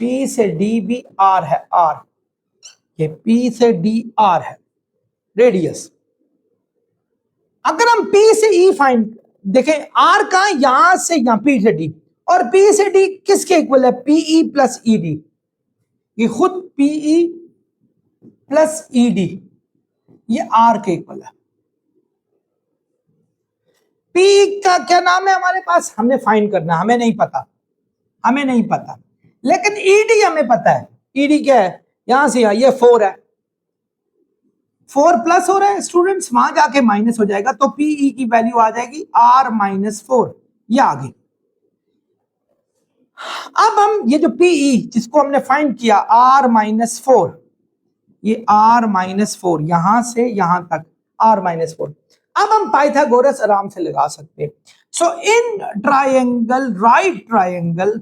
पी से डी भी आर है, आर, ये पी से डी आर है रेडियस। अगर हम पी से ई फाइंड देखें, आर का यहां से यहां पी से डी, और पी से डी किसके इक्वल है, पीई प्लस ई डी, ये खुद पीई प्लस ई डी ये आर के इक्वल है। पी का क्या नाम है हमारे पास, हमने फाइंड करना, हमें नहीं पता, लेकिन ईडी हमें पता है। ईडी क्या है, यहां से यहां ये 4 है, 4 प्लस हो रहा है स्टूडेंट्स, वहां जाके माइनस हो जाएगा, तो पीई की वैल्यू आ जाएगी R-4, ये आ गई। अब हम ये जो पीई जिसको हमने फाइंड किया R-4, ये R-4 यहां से यहां तक R-4, अब हम पाइथागोरस आराम से लगा सकते हैं। So in triangle, right triangle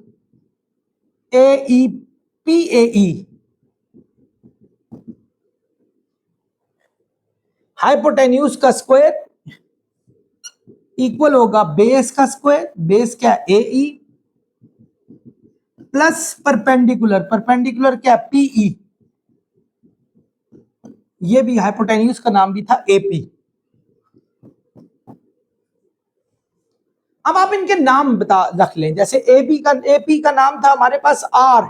AEPAE, hypotenuse का स्क्वायर इक्वल होगा बेस का स्क्वायर, बेस क्या AE प्लस परपेंडिकुलर क्या PE, ये भी हाइपोटेन्यूज का नाम भी था AP। अब आप इनके नाम रख लें, जैसे AP का नाम था हमारे पास R,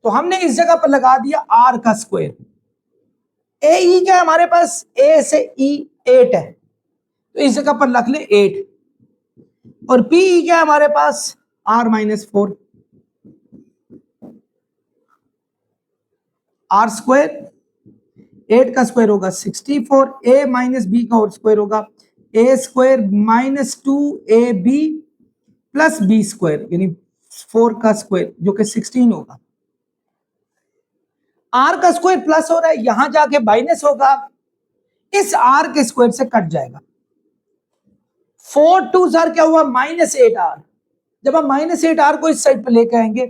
तो हमने इस जगह पर लगा दिया R का स्क्वायर। AE क्या है हमारे पास, A से E 8 है, तो इस जगह पर रख ले 8, और PE क्या है हमारे पास R-4, R स्क्वायर 8 का स्क्वायर होगा 64, A माइनस बी का और स्क्वायर होगा A square -2AB plus B square, यानी 4 का स्क्वायर जो कि 16 होगा। R का स्क्वायर प्लस हो रहा है, यहां जाके माइनस होगा, इस R के स्क्वायर से कट जाएगा, 4 2 क्या हुआ, -8R, जब हम -8R को इस साइड पर लेकर आएंगे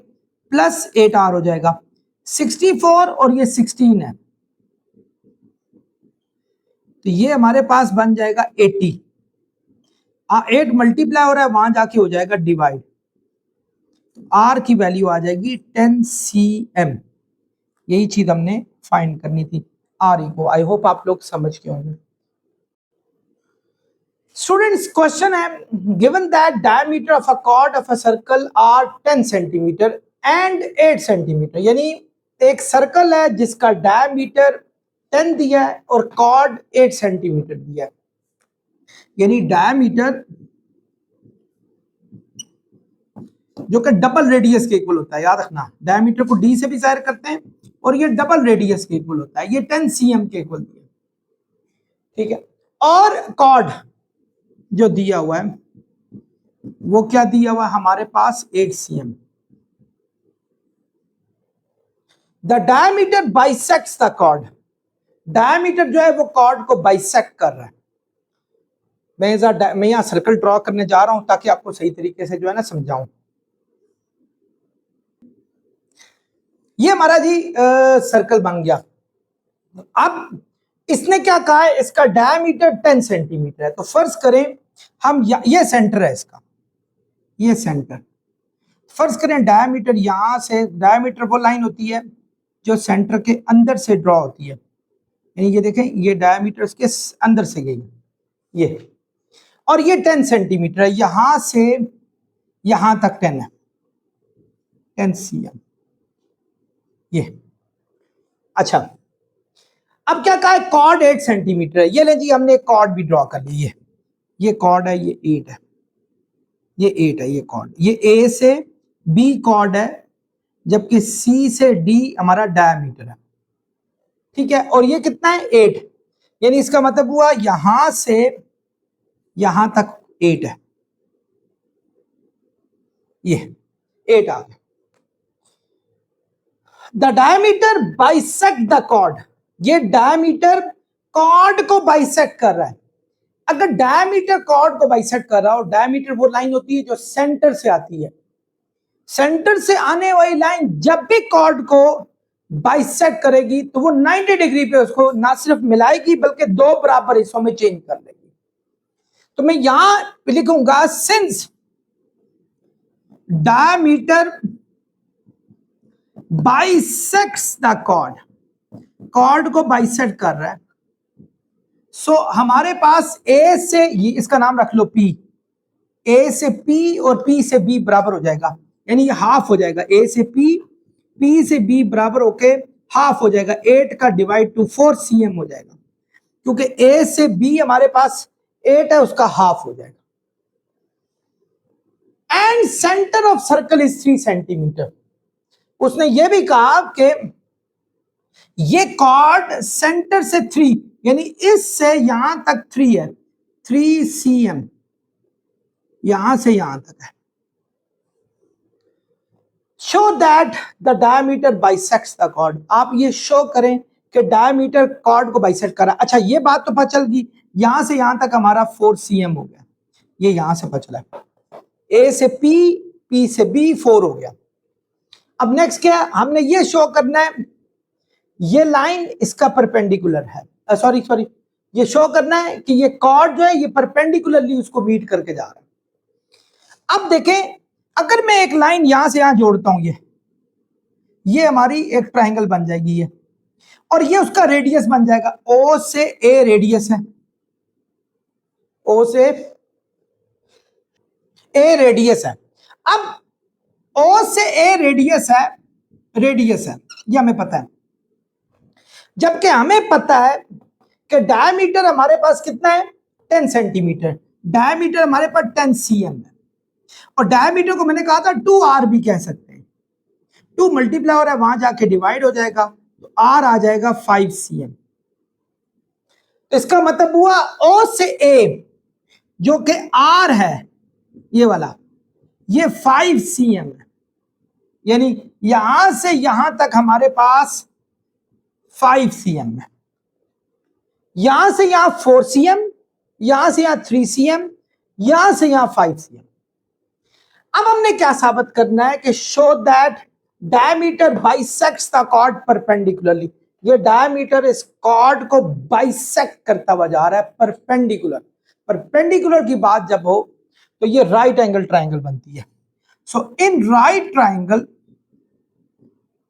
प्लस 8R हो जाएगा, 64 और ये 16 है, तो ये हमारे पास बन जाएगा 80। 8 मल्टीप्लाई हो रहा है, वहां जाके हो जाएगा डिवाइड। आर की वैल्यू आ जाएगी 10 cm। यही चीज हमने फाइंड करनी थी, आर को। आई होप आप लोग समझ गए होंगे। स्टूडेंट्स क्वेश्चन है, given that diameter of a chord of a circle are 10 centimetre and 8 centimetre, यानी एक सर्कल है जिसका डायमीटर 10 दिया है और कॉर्ड 8 सेंटीमीटर दिया है, यानी डायमीटर जो कि डबल रेडियस के इक्वल होता है। याद रखना, डायमीटर को डी से भी जाहिर करते हैं और ये डबल रेडियस के इक्वल होता है। ये 10 cm के इक्वल दिया, ठीक है। और कॉर्ड जो दिया हुआ है वो क्या दिया हुआ है हमारे पास, 8 cm। The diameter bisects the chord, diameter जो है वो कॉर्ड को बाइसेक्ट कर रहा है। मैं यहां सर्कल ड्रॉ करने जा रहा हूं ताकि आपको सही तरीके से जो है ना समझाऊं। ये हमारा जी सर्कल बन गया। अब इसने क्या कहा है, इसका डायमीटर 10 सेंटीमीटर है। तो फर्ज करें हम ये सेंटर है इसका, ये सेंटर। फर्ज करें डायमीटर यहां से, डायमीटर वो लाइन होती है जो सेंटर के अंदर से ड्रॉ होती है, यानी ये देखें ये डायमीटर इसके अंदर से गई है ये, और ये 10 सेंटीमीटर है, यहां से यहां तक 10 है, 10 cm ये। अच्छा, अब क्या कहा है, कॉर्ड 8 सेंटीमीटर है। ये ले जी, हमने एक कॉर्ड भी ड्रॉ कर ली, ये कॉर्ड है, ये 8 है, ये 8 है, ये कॉर्ड, ये ए से बी कॉर्ड है, जबकि सी से डी हमारा डायमीटर है, ठीक है। और ये कितना है, 8, यानी इसका मतलब हुआ यहां से यहां तक 8 है, ये 8 आ गया। The diameter bisect the chord, ये डायमीटर कॉर्ड को बाइसेक्ट कर रहा है। अगर डायमीटर कॉर्ड को बाइसेक्ट कर रहा हो, डायमीटर वो लाइन होती है जो सेंटर से आती है, सेंटर से आने वाली लाइन जब भी कॉर्ड को बाइसेक्ट करेगी तो वो 90 डिग्री पे उसको ना सिर्फ मिलाएगी बल्कि 2 बराबर हिस्सों में चेंज कर लेगी। तो मैं यहां लिखूंगा, since diameter bisects the chord, chord को बाइसेक्ट कर रहा है, सो हमारे पास ए से, ये इसका नाम रख लो पी, ए से पी और पी से बी बराबर हो जाएगा, यानी ये हाफ हो जाएगा। ए से पी, पी से बी बराबर होके हाफ हो जाएगा, 8 का डिवाइड टू 4 cm हो जाएगा, क्योंकि ए से बी हमारे पास 8 है, उसका हाफ हो जाएगा। And centre of circle is 3 centimetre. उसने ये भी कहा कि ये कॉर्ड सेंटर से 3, यानी इससे यहां तक 3 है, 3 cm, यहां से यहां तक है। Show that the diameter bisects the chord, आप ये शो करें कि डायमीटर कॉर्ड को बाइसेक्ट करा। अच्छा, ये बात तो पता चल गई, यहां से यहां तक हमारा 4 cm हो गया, ये यहां से पता चला, ए से पी, पी से बी 4 हो गया। अब नेक्स्ट क्या है, हमने ये शो करना है ये लाइन इसका परपेंडिकुलर है, सॉरी ये शो करना है कि ये कॉर्ड जो है ये परपेंडिकुलरली उसको मीट करके जा रहा है। अब देखें, अगर मैं एक लाइन यहां से यहां जोड़ता हूं, ये हमारी एक ट्रायंगल बन जाएगी ये, और ये उसका रेडियस बन जाएगा, ओ से ए रेडियस है, ओ से ए रेडियस है। अब ओ से ए रेडियस है, ये हमें पता है, जबकि हमें पता है कि डायमीटर हमारे पास कितना है, 10 सेंटीमीटर, डायमीटर हमारे पास 10 cm है, और डायमीटर को मैंने कहा था 2r भी कह सकते हैं, 2 मल्टीप्लाई हो रहा है, वहां जाके डिवाइड हो जाएगा, तो r आ जाएगा 5 cm। तो इसका मतलब हुआ o से a जो कि r है, ये वाला, ये 5 cm है, यानी यहां से यहां तक हमारे पास 5 cm है, यहां से यहां 4 cm, यहां से यहां 3 cm, यहां से यहां 5 cm। अब हमने क्या साबित करना है कि show that diameter bisects the chord perpendicularly, ये डायमीटर इस कॉर्ड को बाइसेक्ट करता हुआ जा रहा है परपेंडिकुलर। परपेंडिकुलर की बात जब हो तो ये राइट एंगल ट्राइंगल बनती है। सो इन राइट ट्राइंगल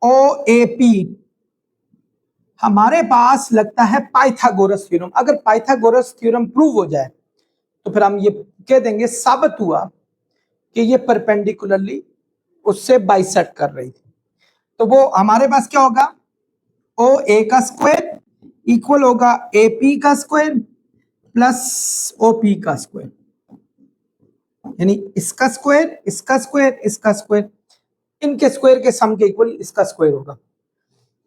OAP हमारे पास लगता है पाइथागोरस थ्योरम। अगर पाइथागोरस थ्योरम प्रूव हो जाए तो फिर हम ये कह देंगे साबित हुआ कि ये परपेंडिकुलरली उससे बाइसेक्ट कर रही थी। तो वो हमारे पास क्या होगा, OA का स्क्वायर इक्वल होगा AP का स्क्वायर प्लस OP का स्क्वायर, यानी इसका स्क्वायर, इसका स्क्वायर, इसका स्क्वायर, इनके स्क्वायर के सम के इक्वल इसका स्क्वायर होगा।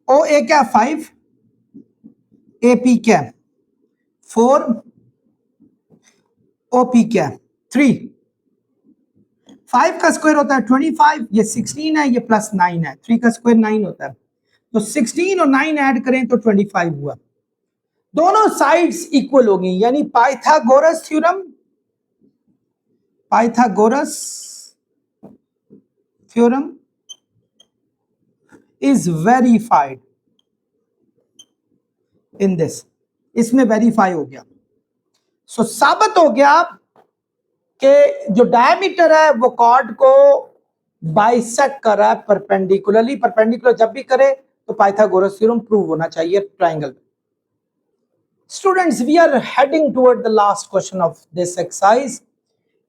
OA क्या 5, AP क्या 4, OP क्या 3। 5 का स्क्वायर होता है 25, ये 16 है, ये प्लस 9 है, 3 का स्क्वायर 9 होता है, तो 16 और 9 ऐड करें तो 25 हुआ। दोनों साइड्स इक्वल होगी, यानी Pythagoras theorem, Pythagoras theorem is verified in this, इसमें वेरीफाई हो गया। सो साबित हो गया कि जो डायमीटर है वो कॉर्ड को बाइसेक्ट कर रहा है परपेंडिकुलरली। परपेंडिकुलर जब भी करे तो पाइथागोरस थ्योरम प्रूव होना चाहिए triangle. Students, we are heading toward the last question of this exercise.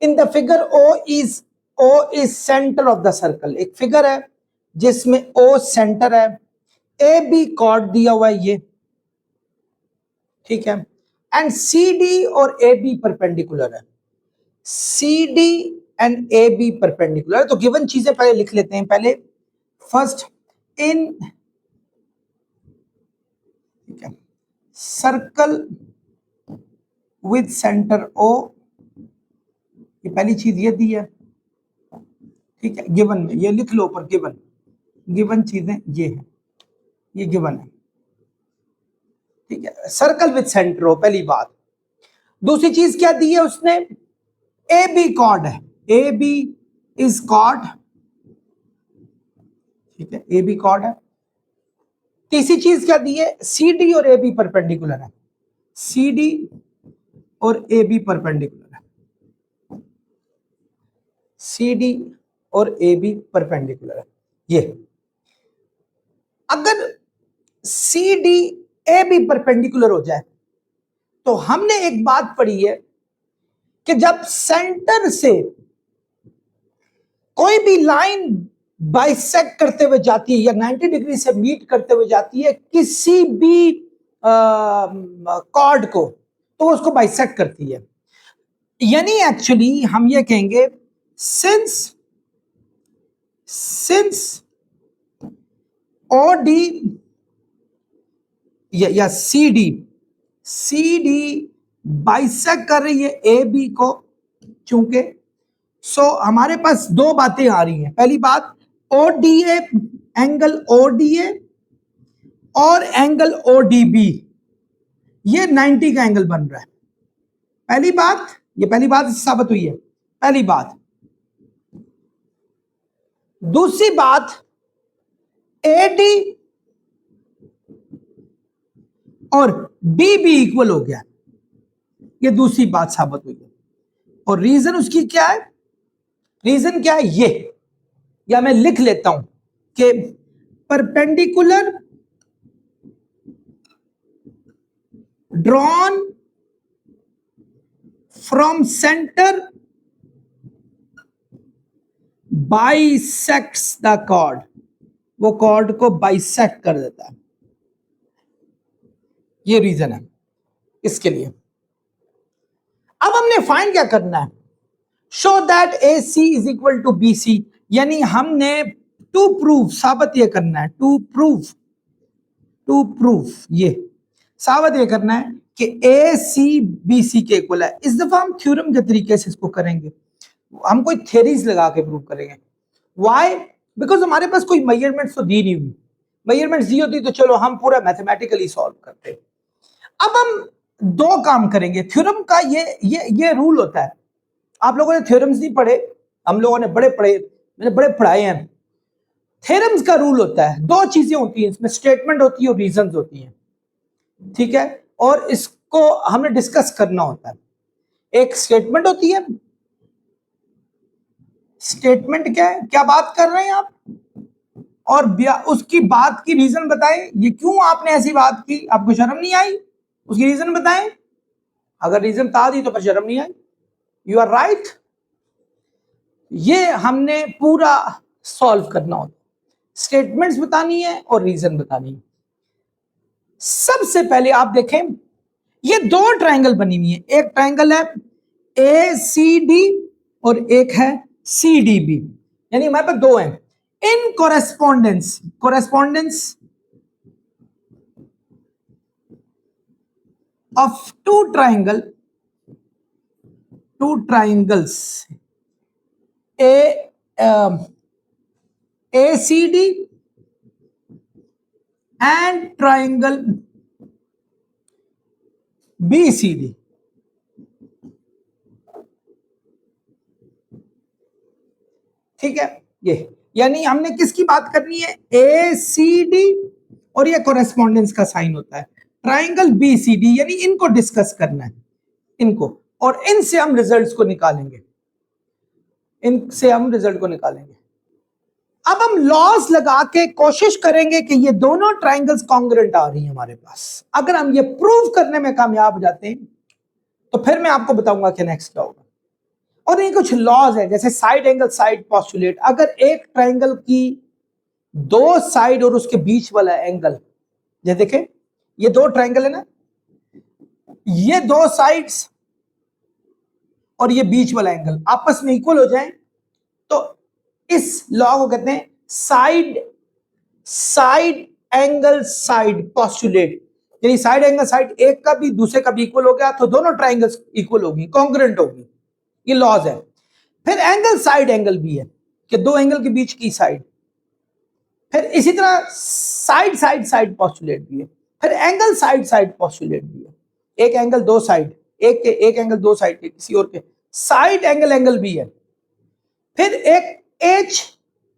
In the figure O is center of the circle. एक फिगर है जिसमें O सेंटर है, AB कॉर्ड दिया हुआ है ये, ठीक है, एंड CD और AB परपेंडिकुलर है, CD एंड AB परपेंडिकुलर। तो गिवन चीजें पहले लिख लेते हैं। पहले फर्स्ट इन, ठीक है, सर्कल विद सेंटर O, ये पहली चीज ये दी है, ठीक है, गिवन में ये लिख लो ऊपर, गिवन चीजें ये है, ये गिवन है, ठीक है, सर्कल विद सेंटर O पहली बात। दूसरी चीज क्या दी है उसने, AB कॉर्ड है, AB इज कॉर्ड, ठीक है, AB कॉर्ड है। तीसरी चीज क्या दी है, CD और AB परपेंडिकुलर है, CD और AB परपेंडिकुलर है, CD और AB परपेंडिकुलर है। ये अगर CD AB परपेंडिकुलर हो जाए तो हमने एक बात पढ़ी है कि जब सेंटर से कोई भी लाइन बाइसेक्ट करते हुए जाती है या 90 डिग्री से मीट करते हुए जाती है किसी भी कॉर्ड को, तो उसको बाइसेक्ट करती है। यानी एक्चुअली हम ये कहेंगे सिंस OD या CD बाइसेक्ट कर रही है AB को, चूंकि हमारे पास दो बातें आ रही हैं। पहली बात, ODA, एंगल ODA और एंगल ODB, ये 90 का एंगल बन रहा है। पहली बात, ये पहली बात साबित हुई है, पहली बात। दूसरी बात, AD और DB इक्वल हो गया, ये दूसरी बात साबित हुई है। और रीजन उसकी क्या है, रीजन क्या है ये, या मैं लिख लेता हूं कि perpendicular drawn from centre bisects the chord, वो कॉर्ड को बाइसेक्ट कर देता है। ये रीजन है इसके लिए। अब हमने फाइंड क्या करना है, show that AC is equal to BC, यानी हमने टू प्रूव, साबित ये करना है, टू प्रूव ये साबित ये करना है कि AC BC के इक्वल है। इस दफा हम थ्योरम के तरीके से इसको करेंगे, हम कोई थ्योरीज लगा के प्रूव करेंगे। व्हाई? बिकॉज हमारे पास कोई मेजरमेंट्स तो दी नहीं हुई, मेजरमेंट्स दी होती तो चलो हम पूरा मैथमेटिकली सॉल्व करते। अब हम दो काम करेंगे। थ्योरम का ये रूल होता है, आप लोगों ने थ्योरम्स नहीं पढ़े, हम लोगों ने बड़े पढ़े, मैंने बड़े पढ़ाए हैं। थ्योरम्स का रूल होता है, दो चीजें होती हैं इसमें, स्टेटमेंट होती है और रीजंस होती हैं, ठीक है, और इसको हमने डिस्कस करना होता है। एक स्टेटमेंट होती है, स्टेटमेंट क्या है, क्या बात कर रहे हैं आप, और उसकी बात की रीजन बताएं, ये क्यों आपने ऐसी बात की, आपको शर्म नहीं आई, उसकी रीजन बताएं। अगर रीजन बता दी तो फिर शर्म नहीं आई, यू आर राइट। ये हमने पूरा सॉल्व करना होता, स्टेटमेंट्स बतानी है और रीजन बतानी है। सबसे पहले आप देखें, ये दो ट्रायंगल बनी हुई है, एक ट्रायंगल है ACD और एक है CDB, यानी हमारे पास दो हैं। In correspondence, correspondence of two triangles ACD and triangle BCD। ठीक है, ये यानी हमने किसकी बात करनी है, ACD, और ये कोरेस्पोंडेंस का साइन होता है, ट्राइंगल BCD, यानी इनको डिस्कस करना है, इनको, और इनसे हम रिजल्ट्स को निकालेंगे, इनसे हम रिजल्ट को निकालेंगे। अब हम लॉस लगा के कोशिश करेंगे कि ये दोनों ट्राइंगल्स कॉन्ग्रुएंट आ रही हैं हमारे पास। अगर हम ये प्रूव करने में कामयाब हो जाते हैं तो फिर मैं आपको बताऊंगा कि नेक्स्ट क्या होगा। और ये कुछ लॉज है, जैसे साइड एंगल साइड पोस्टुलेट। अगर एक ट्राइंगल की दो साइड और उसके बीच वाला एंगल, ये देखें, ये दो ट्राइंगल है ना, ये दो साइड्स और ये बीच वाला एंगल आपस में इक्वल हो जाए तो इस लॉ को कहते हैं साइड एंगल साइड पोस्टुलेट। यानी साइड एंगल साइड एक का भी दूसरे का भी इक्वल हो गया तो दोनों ट्राइंगल्स इक्वल होगी, कॉन्ग्रुएंट होगी, ये लॉज है। फिर एंगल साइड एंगल भी है कि दो एंगल के बीच की साइड। फिर इसी तरह साइड साइड साइड पोस्टुलेट भी है। फिर एंगल साइड साइड पोस्टुलेट भी है, एक एंगल दो साइड, एक एंगल दो साइड के किसी और के, साइड एंगल भी है। फिर एक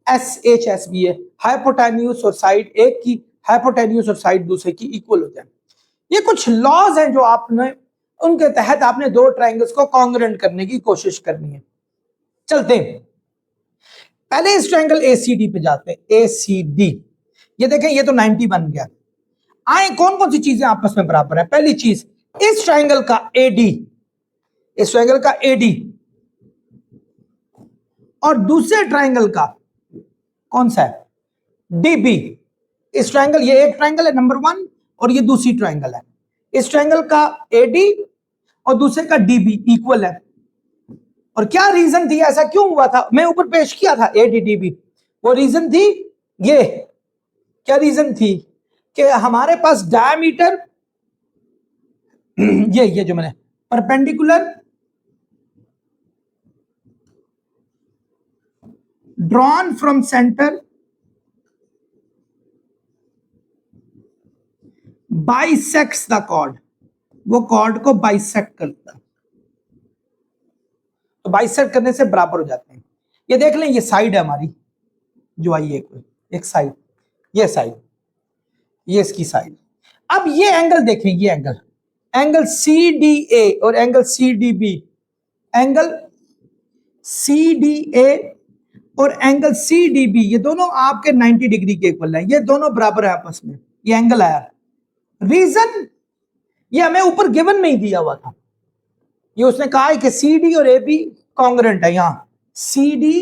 HS भी है, हाइपोटेन्यूज और साइड एक की, हाइपोटेन्यूज और साइड दूसरे की इक्वल हो जाए। ये कुछ लॉज हैं जो आपने, उनके तहत आपने दो ट्राइंगल्स को कॉन्ग्रुएंट करने की कोशिश करनी है। चलते हैं, पहले इस ट्राइंगल ACD पे जाते हैं। ACD, ये देखें, ये तो 90 बन गया। आए कौन कौन सी चीजें आपस में बराबर है। पहली चीज, इस ट्राइंगल का AD, इस ट्राइंगल का AD और दूसरे ट्राइंगल का कौन सा है, DB। इस ट्राइंगल, ये एक ट्राइंगल है नंबर 1 और ये दूसरी ट्राइंगल है। इस ट्राइंगल का AD और दूसरे का DB इक्वल है। और क्या रीजन थी, ऐसा क्यों हुआ था, मैं ऊपर पेश किया था AD DB। वो रीजन थी, ये क्या रीजन थी कि हमारे पास डायमीटर ये जो मैंने perpendicular drawn from centre bisects the chord, वो कॉर्ड को बाइसेक्ट करता है, तो बाइसेक्ट करने से बराबर हो जाते हैं। ये देख लें, ये साइड है हमारी जो आई है, एक साइड, ये साइड, ये इसकी साइड। अब ये एंगल देखें, ये एंगल CDA और एंगल CDB, एंगल CDA और एंगल CDB, ये दोनों आपके 90 डिग्री के इक्वल है, ये दोनों बराबर है आपस में, ये एंगल आया। रीजन, ये हमें ऊपर गिवन में ही दिया हुआ था, ये उसने कहा है कि CD और AB कॉन्ग्रुएंट है, यहां CD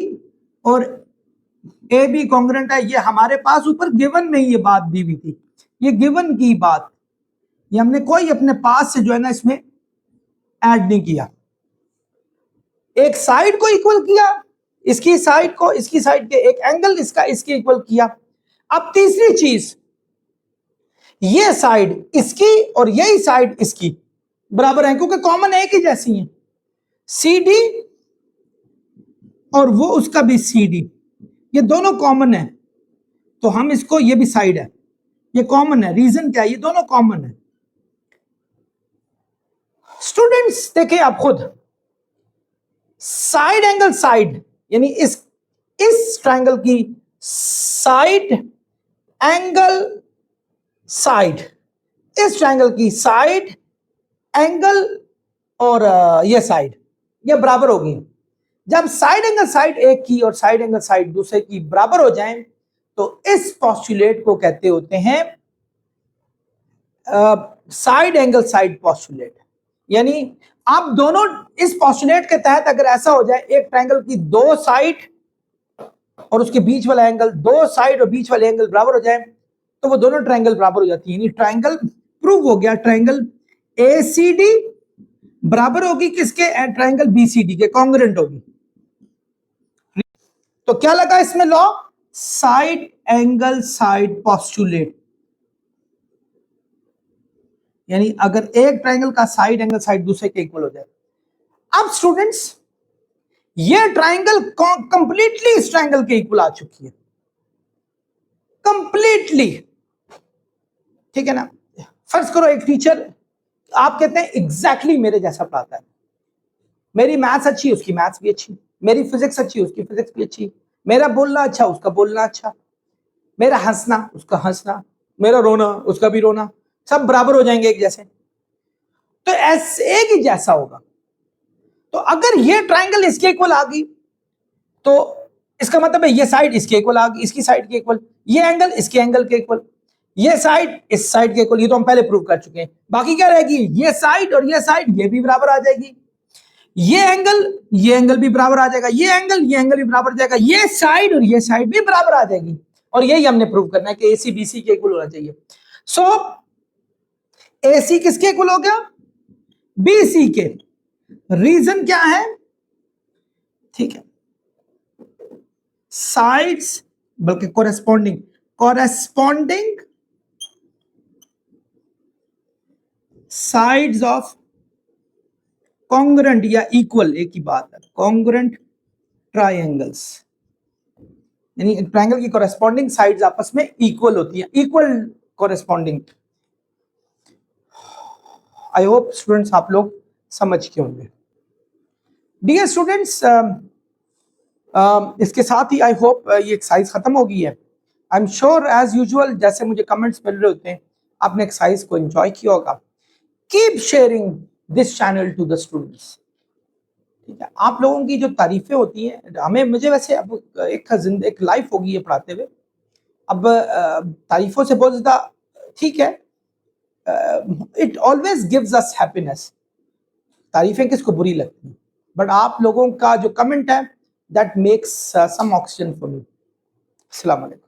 और AB कॉन्ग्रुएंट है, ये हमारे पास ऊपर गिवन में ही ये बात दी हुई थी, ये गिवन की बात, ये हमने कोई अपने पास से जो है ना इसमें ऐड नहीं किया। एक साइड को इक्वल किया, इसकी साइड को इसकी साइड के, एक एंगल इसका इसके इक्वल किया। अब तीसरी चीज, ये साइड इसकी और यही साइड इसकी बराबर है, क्योंकि कॉमन एक ही जैसी है, CD और वो उसका भी CD, ये दोनों कॉमन है, तो हम इसको, ये भी साइड है, ये कॉमन है। रीजन क्या है, ये दोनों कॉमन है। स्टूडेंट्स देखिए आप खुद, साइड एंगल साइड, यानी इस ट्रायंगल की साइड एंगल साइड, इस ट्रायंगल की साइड एंगल और ये साइड, ये बराबर होगी। जब साइड एंगल साइड एक की और साइड एंगल साइड दूसरे की बराबर हो जाएं तो इस पोस्टुलेट को कहते होते हैं साइड एंगल साइड पोस्टुलेट। यानी आप दोनों इस पोस्टुलेट के तहत अगर ऐसा हो जाए, एक ट्रायंगल की दो साइड और उसके बीच वाला एंगल, दो साइड और बीच वाले एंगल बराबर हो जाए तो वो दोनों ट्रायंगल बराबर हो जाती है। यानी ट्रायंगल प्रूव हो गया, ट्रायंगल एसीडी बराबर होगी किसके, ट्रायंगल बीसीडी के, कॉन्ग्रुएंट होगी। तो क्या लगा इसमें law, side angle side postulate. यानी अगर एक ट्रायंगल का साइड एंगल साइड दूसरे के इक्वल हो जाए। अब स्टूडेंट्स ये ट्रायंगल कंप्लीटली इस ट्रायंगल के इक्वल आ चुकी है, कंप्लीटली, ठीक है ना। फर्ज करो एक टीचर, आप कहते हैं एग्जैक्टली मेरे जैसा पढ़ाता है, मेरी मैथ्स अच्छी उसकी मैथ्स भी अच्छी, मेरी फिजिक्स अच्छी उसकी फिजिक्स भी अच्छी, मेरा बोलना अच्छा उसका बोलना अच्छा, मेरा हंसना उसका हंसना, मेरा रोना उसका भी रोना, सब बराबर हो जाएंगे एक जैसे, तो ऐसे एक ही जैसा होगा। तो अगर ये ट्रायंगल इसके इक्वल आ गई तो इसका मतलब है ये साइड इसके इक्वल आ गई, इसकी साइड के इक्वल, ये एंगल इसके एंगल के इक्वल, ये साइड इस साइड के इक्वल। ये तो हम पहले प्रूव कर चुके हैं। बाकी क्या रहेगी, ये साइड और ये साइड ये भी बराबर आ जाएगी, ये एंगल भी बराबर आ जाएगा, ये एंगल भी बराबर आ जाएगा, ये साइड और ये साइड भी बराबर आ जाएगी। और यही हमने प्रूव करना है कि एसी बीसी के इक्वल होना चाहिए। सो एसी किसके इक्वल हो गया, बीसी के। रीजन क्या है, ठीक है, साइड्स बल्कि कोरेस्पॉन्डिंग साइड्स ऑफ कॉन्ग्रुएंट या इक्वल, एक ही बात है, कॉन्ग्रुएंट ट्रायंगल्स। यानी ट्रायंगल की कोरेस्पॉन्डिंग साइड्स आपस में इक्वल होती है, equal corresponding. I hope students आप लोग समझ के होंगे। डियर स्टूडेंट्स, इसके साथ ही आई होप ये एक्सरसाइज खत्म हो गई है। I am sure as usual जैसे मुझे कमेंट्स मिल रहे होते हैं आपने एक्सरसाइज को एंजॉय किया होगा। Keep sharing this channel to the students, ठीक है। आप लोगों की जो तारीफें होती हैं हमें, मुझे वैसे अब एक लाइफ होगी ये पढ़ाते हुए, अब तारीफों से बहुत ज्यादा, ठीक है, it always gives us happiness. तारीफें किसको बुरी लगती हैं, बट आप लोगों का जो कमेंट है that makes some oxygen for me. अस्सलाम वालेकुम।